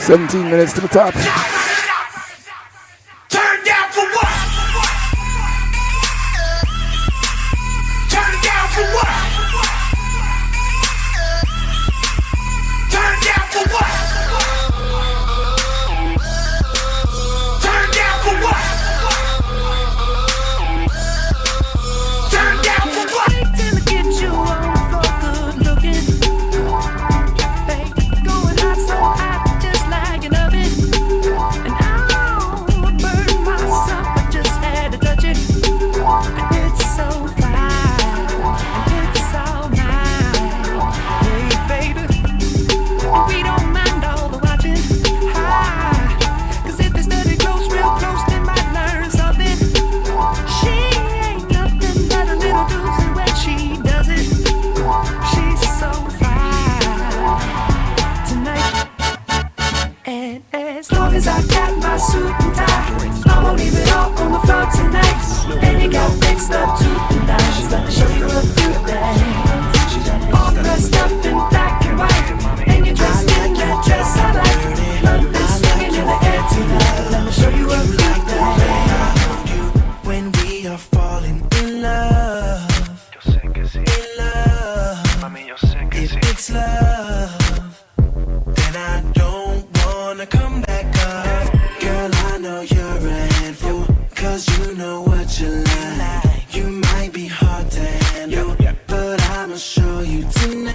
17 minutes to the top. Turn down for what? Turn down for what? Turn down for what? Turn down for what? Turn down for what? Till I get you on the floor, good looking. Baby, going hot, so hot, just like an oven.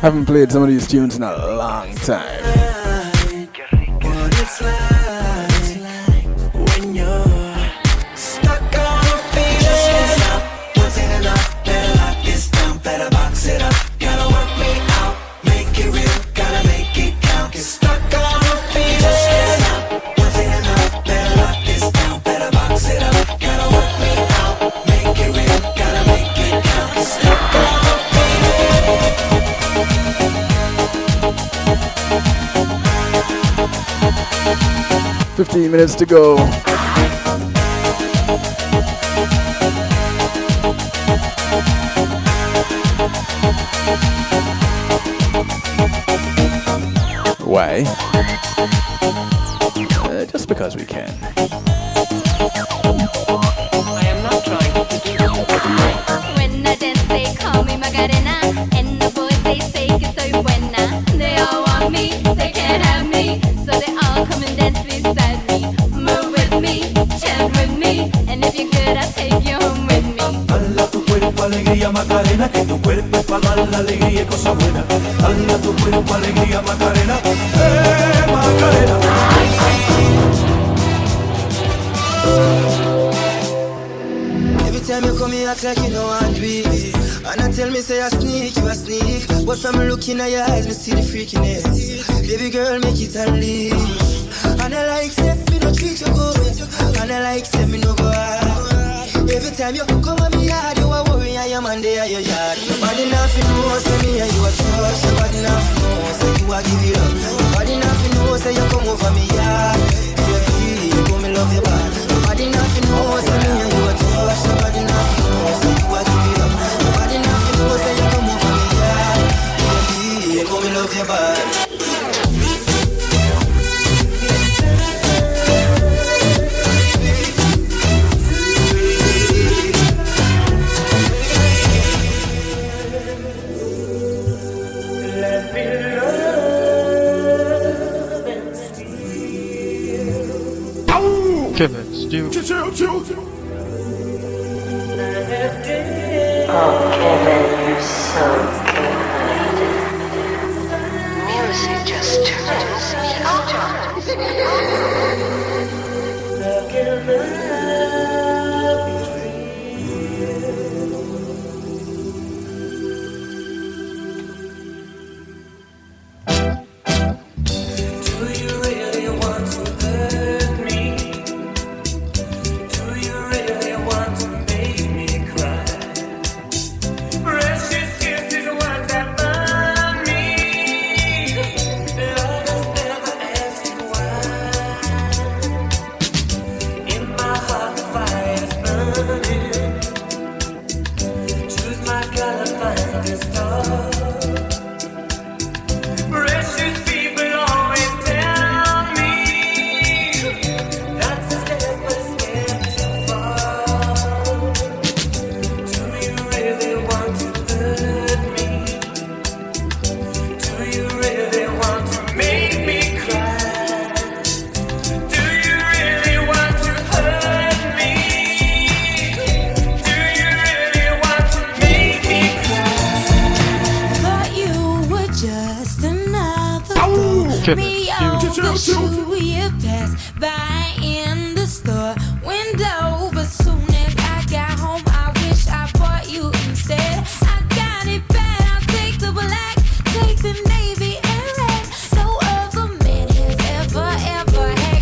Haven't played some of these tunes in a long time. What it's like when you're stuck on a feeling. Just can't stop, once ain't enough. Better lock this down, better box it up. Gotta work me out, make it real, gotta make it count. Get stuck on a feeling. Just can't stop, once ain't enough. Better lock this down, better box it up. Gotta work me out, make it real, gotta make it count. Get stuck on a feeling. 15 minutes to go. Why? Just because we can. I am not trying to do When I dance, they call me Macarena. And the boys, they say que soy buena. They all want me, they can't have me. So they all come and dance beside me. Move with me, chant with me. And if you're good, I'll take you home with me. Dale a tu cuerpo alegría Macarena, que tu cuerpo es para dar la alegría y cosa buena. Dale a tu cuerpo alegría Macarena, Macarena. Every time you come here, act like you know what we be. And I tell me say I sneak, you a sneak. But from looking at your eyes, me see the freakiness. Baby girl, make it unleash. And I like say me no treat you good. And I like say me no go hard. Every time you come at me yard, you a worry and your man there at your yard. Nobody nothing knows say me and you a touch. Nobody nothing knows say you a give it up. Nobody nothing knows say you come over me yard. Baby, you come me love you bad. Nobody nothing knows say me and you a touch. Nobody nothing knows say you a give it up. Nobody nothing knows say you come over me yard. Baby, you come me love you bad. Kevin, Stu. Oh, Kevin, you're so good. Music just turns me on. Me on the shoe you passed by in the store window. But soon as I got home, I wish I bought you instead. I got it bad, I'll take the black, take the navy and red. No other man has ever had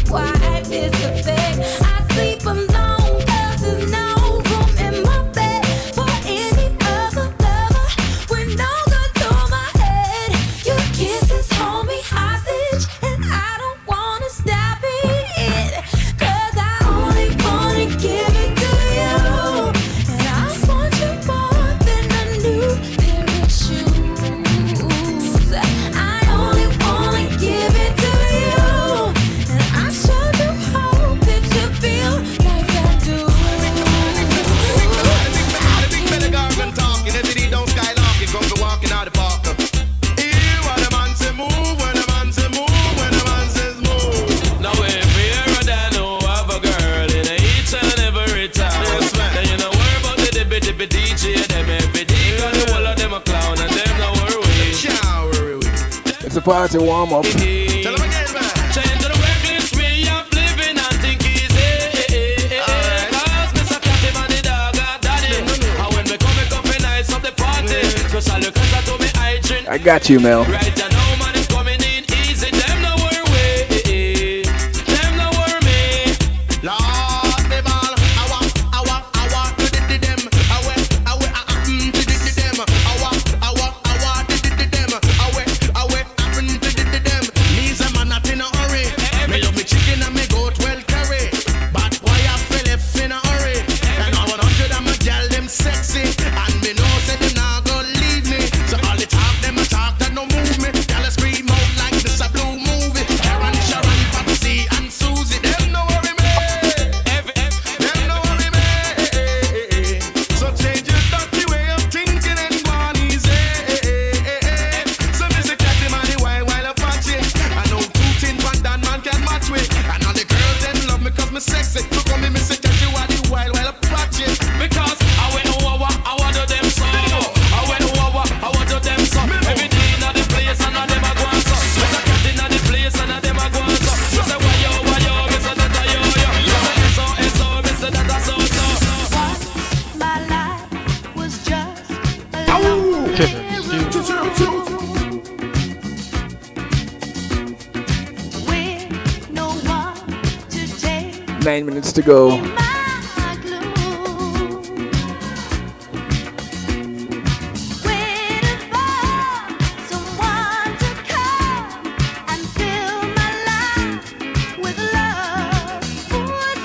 quite this effect. I sleep alone 'cause there's no room in my bed for any other lover with no gun to my head. Your kisses hold me hostage, and I don't wanna stop it, 'cause I only wanna give it to you, and I want you more than a new pair of shoes. I only wanna give it to you, and I sure do hope that you feel like I do. Big belly gargan talking, as it don't skylarking, come to walking out the park. Hear what the man say move, when the man say move, when the man says move. Now if you're a dad who have a girl in each and every time, then you know worry about the dippy DJ, them every day, 'cause the whole of them a clown and them no worry. the party warm up. Tell them again, man. Change the reckless way of living and think easy. Cause Mr. Catty man the dog got daddy. And when we come in nice of the party, special because I told me I drink. I got you, Mel. Right now, man, it's coming in easy. Them no worry. Them no worry me. Lord, them all. I want to did them. I want to did them. I want to did them. I want to did them. Me's a man not in a hurry. Me love me chicken and me goat well carry. But why I feel left in a hurry? And all 100 of my gal them sexy. And me know say them not gonna leave me. So all the talk them a talk that no move me. Gal a scream out like this a blue movie. Karen, Sharon, Patsy and Susie. Them no worry me. Them no worry me. So change your dirty way of thinking and go on easy. So me say catty man the while I watch it. I know two tin pan that man can match with. And all the girls them love me cause me sexy. So come me say catty while the while I watch it. Because I went I want to them so. I went I want to them so. Every day in the place and them a go on so. Mr. Catty in the place and them a go on so. Me say why yo, Mr. Dada yo. Me say so, Mr. Dada so. My life was just a with no one to take 9 minutes to go. my glue. Waiting for someone to come and fill my life with love,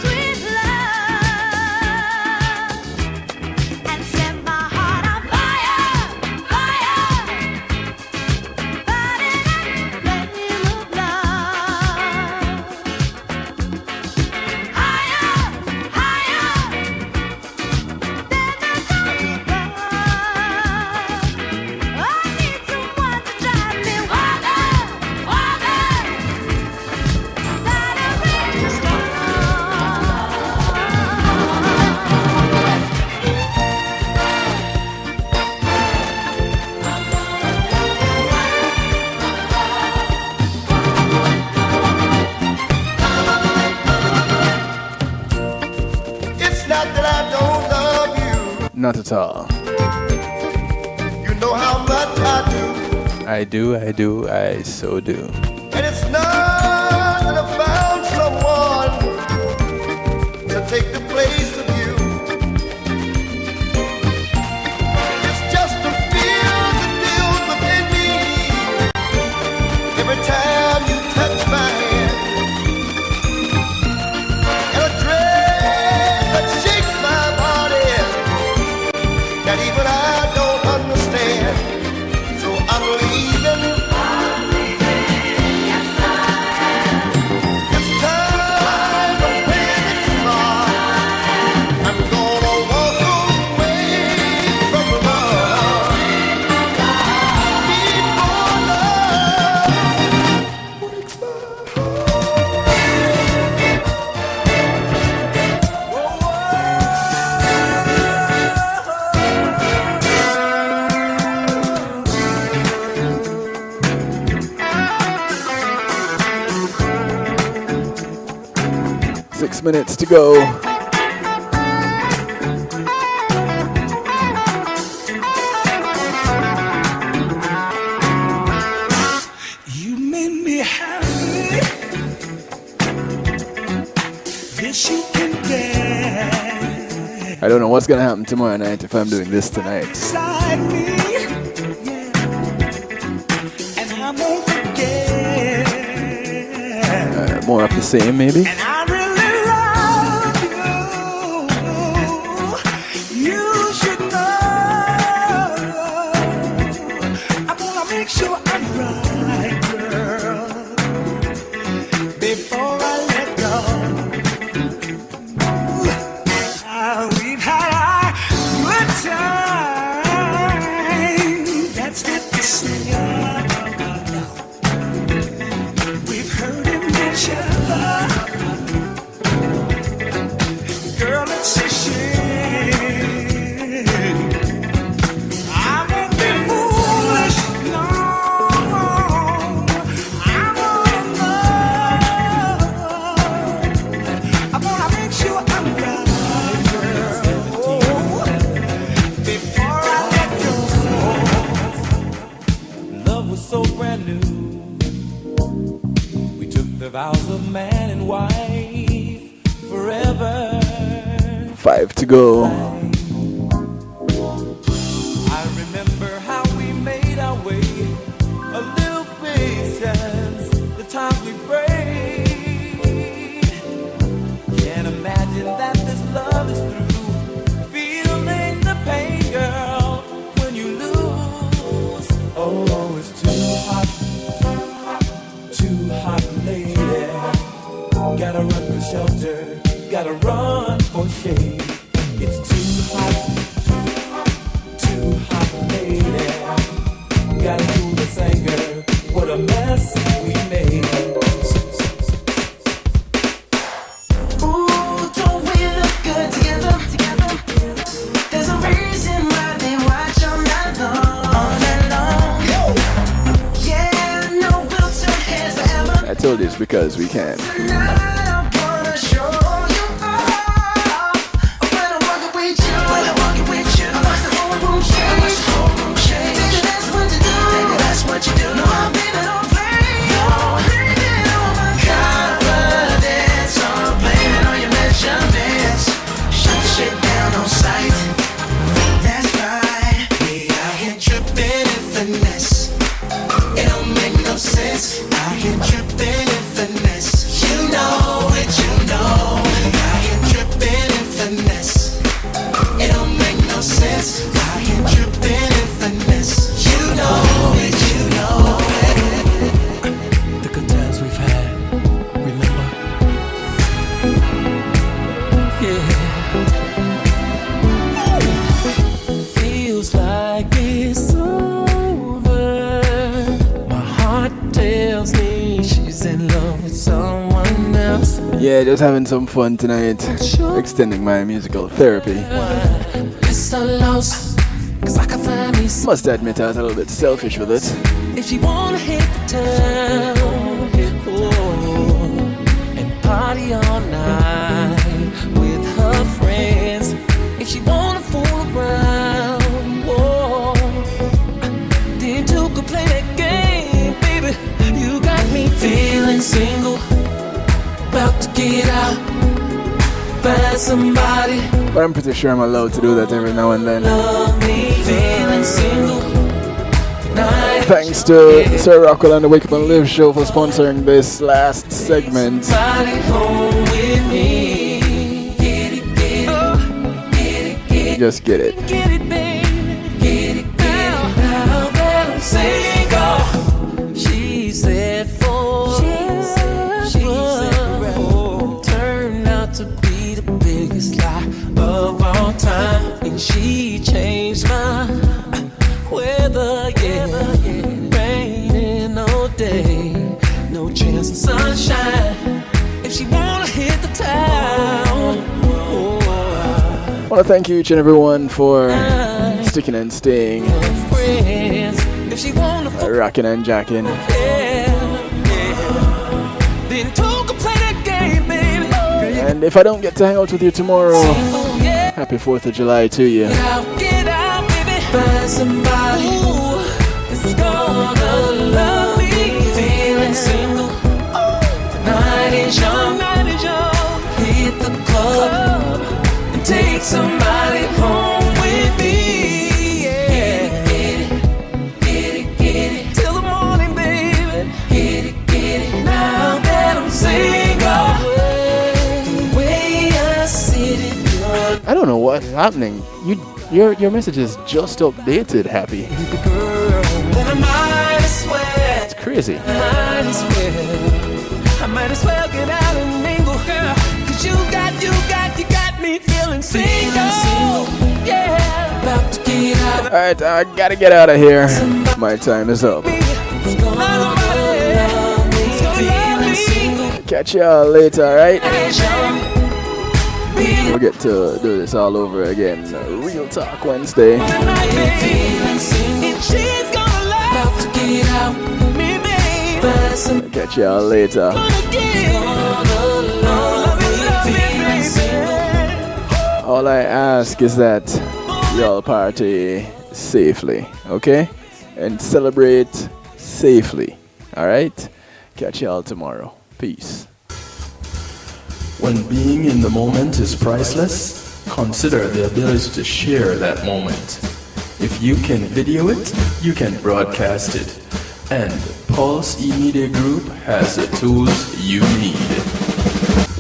sweet love, and set my heart on fire, burning in a flame of love. Higher, higher than the stars above. I need someone to drive me wild, that'll reach the stars. 'It's not that I don't love you. Not at all. You know how much I do. I do, I so do. And it's not that I found someone to take the place of you. It's just a fear that builds within me every time you touch my hand. And a dread that shakes my body that even I don't understand. So I'm leaving. It's time to pay the smart. I'm gonna walk away from love. Need more love. Breaks my Six minutes to go. You made me happy. This you can bear. I don't know what's gonna happen tomorrow night if I'm doing this tonight. Inside me, yeah. And I won't forget. More of the same, maybe. And I really love you. You should know. I wanna make sure I'm right, girl, before I let go. We've had a good time. That's not the same. We've hurt each other. vows of man and wife forever. 5 to go. I remember how we made our way, a little patience, the times we prayed. Can't imagine that this love is through, feeling the pain, girl, when you lose. Oh, it's too hot, lady. Gotta run for shelter, gotta run for shade. It's too hot, lady. Gotta cool this anger, what a mess we made. Ooh, don't we look good together? There's a reason why they watch all night long. Yeah, no, we'll turn heads forever. I told you it's because we can. Tonight I'm gonna show you off. When I'm walking with you, I watch the whole room shake. Baby, that's what you do. No, baby, don't play. Bringing on my confidence. I'm blaming on your measurements. Shut the shit down on sight. That's right. We out here tripping and finesse. It don't make no sense. Out here tripping and finesse. You know it, you know. Out here tripping and finesse. It don't make no sense. Out here tripping and finesse. You know it, you know it. The good times we've had, remember? Yeah. Feels like it's over. My heart tells me she's in love with someone else. Yeah, just having some fun tonight. Extending my musical therapy. It's a loss, 'cause I can find me some. Must admit I was a little bit selfish with it. If you wanna hit the town, and party all night with her friends. If she wanna fool around, then you could play that game, baby. You got me feeling single, about to get out, find somebody. But I'm pretty sure I'm allowed to do that every now and then. Love me, feeling single. Thanks to Sir Rockwell and the Wake Up and Live show for sponsoring this last segment. Somebody home with me. Get it, get it, get it, get it. Just get it. Get it, baby. Get it, get it. Now that I'm single, she said for. Turned out to be the biggest lie of all time, and she changed my weather. Yeah, raining all day, no chance of sunshine. If she wanna hit the town. I want to thank you each and every one for sticking and staying, If she wanna rocking and jacking. then talk and play that game, baby. And if I don't get to hang out with you tomorrow, happy 4th of July to you. Get out, baby. Find somebody who is gonna love me. Feeling single. Night is young. Hit the club and take somebody home with me. Yeah. Get it. Till the morning, baby. Get it. Now that I'm single, the way I see it. I don't know what's happening. Your message is just updated, Happy. It's crazy. I might as well get out and mingle, girl. 'Cause you got me feeling single. Yeah. About to get out. Alright, I gotta get out of here. My time is up. Catch y'all later, alright? We'll get to do this all over again. Real Talk Wednesday. Catch y'all later. All I ask is that y'all party safely, okay? And celebrate safely, alright? Catch y'all tomorrow. Peace. When being in the moment is priceless, consider the ability to share that moment. If you can video it, you can broadcast it. And Pulse E-Media Group has the tools you need.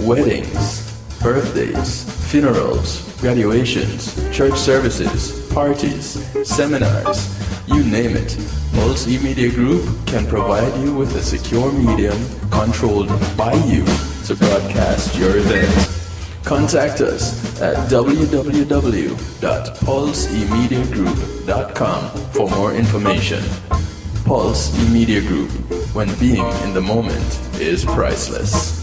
Weddings, birthdays, funerals, graduations, church services, parties, seminars, you name it. Pulse E-Media Group can provide you with a secure medium controlled by you to broadcast your event. Contact us at www.pulsemediagroup.com for more information. Pulse E-Media Group, when being in the moment is priceless.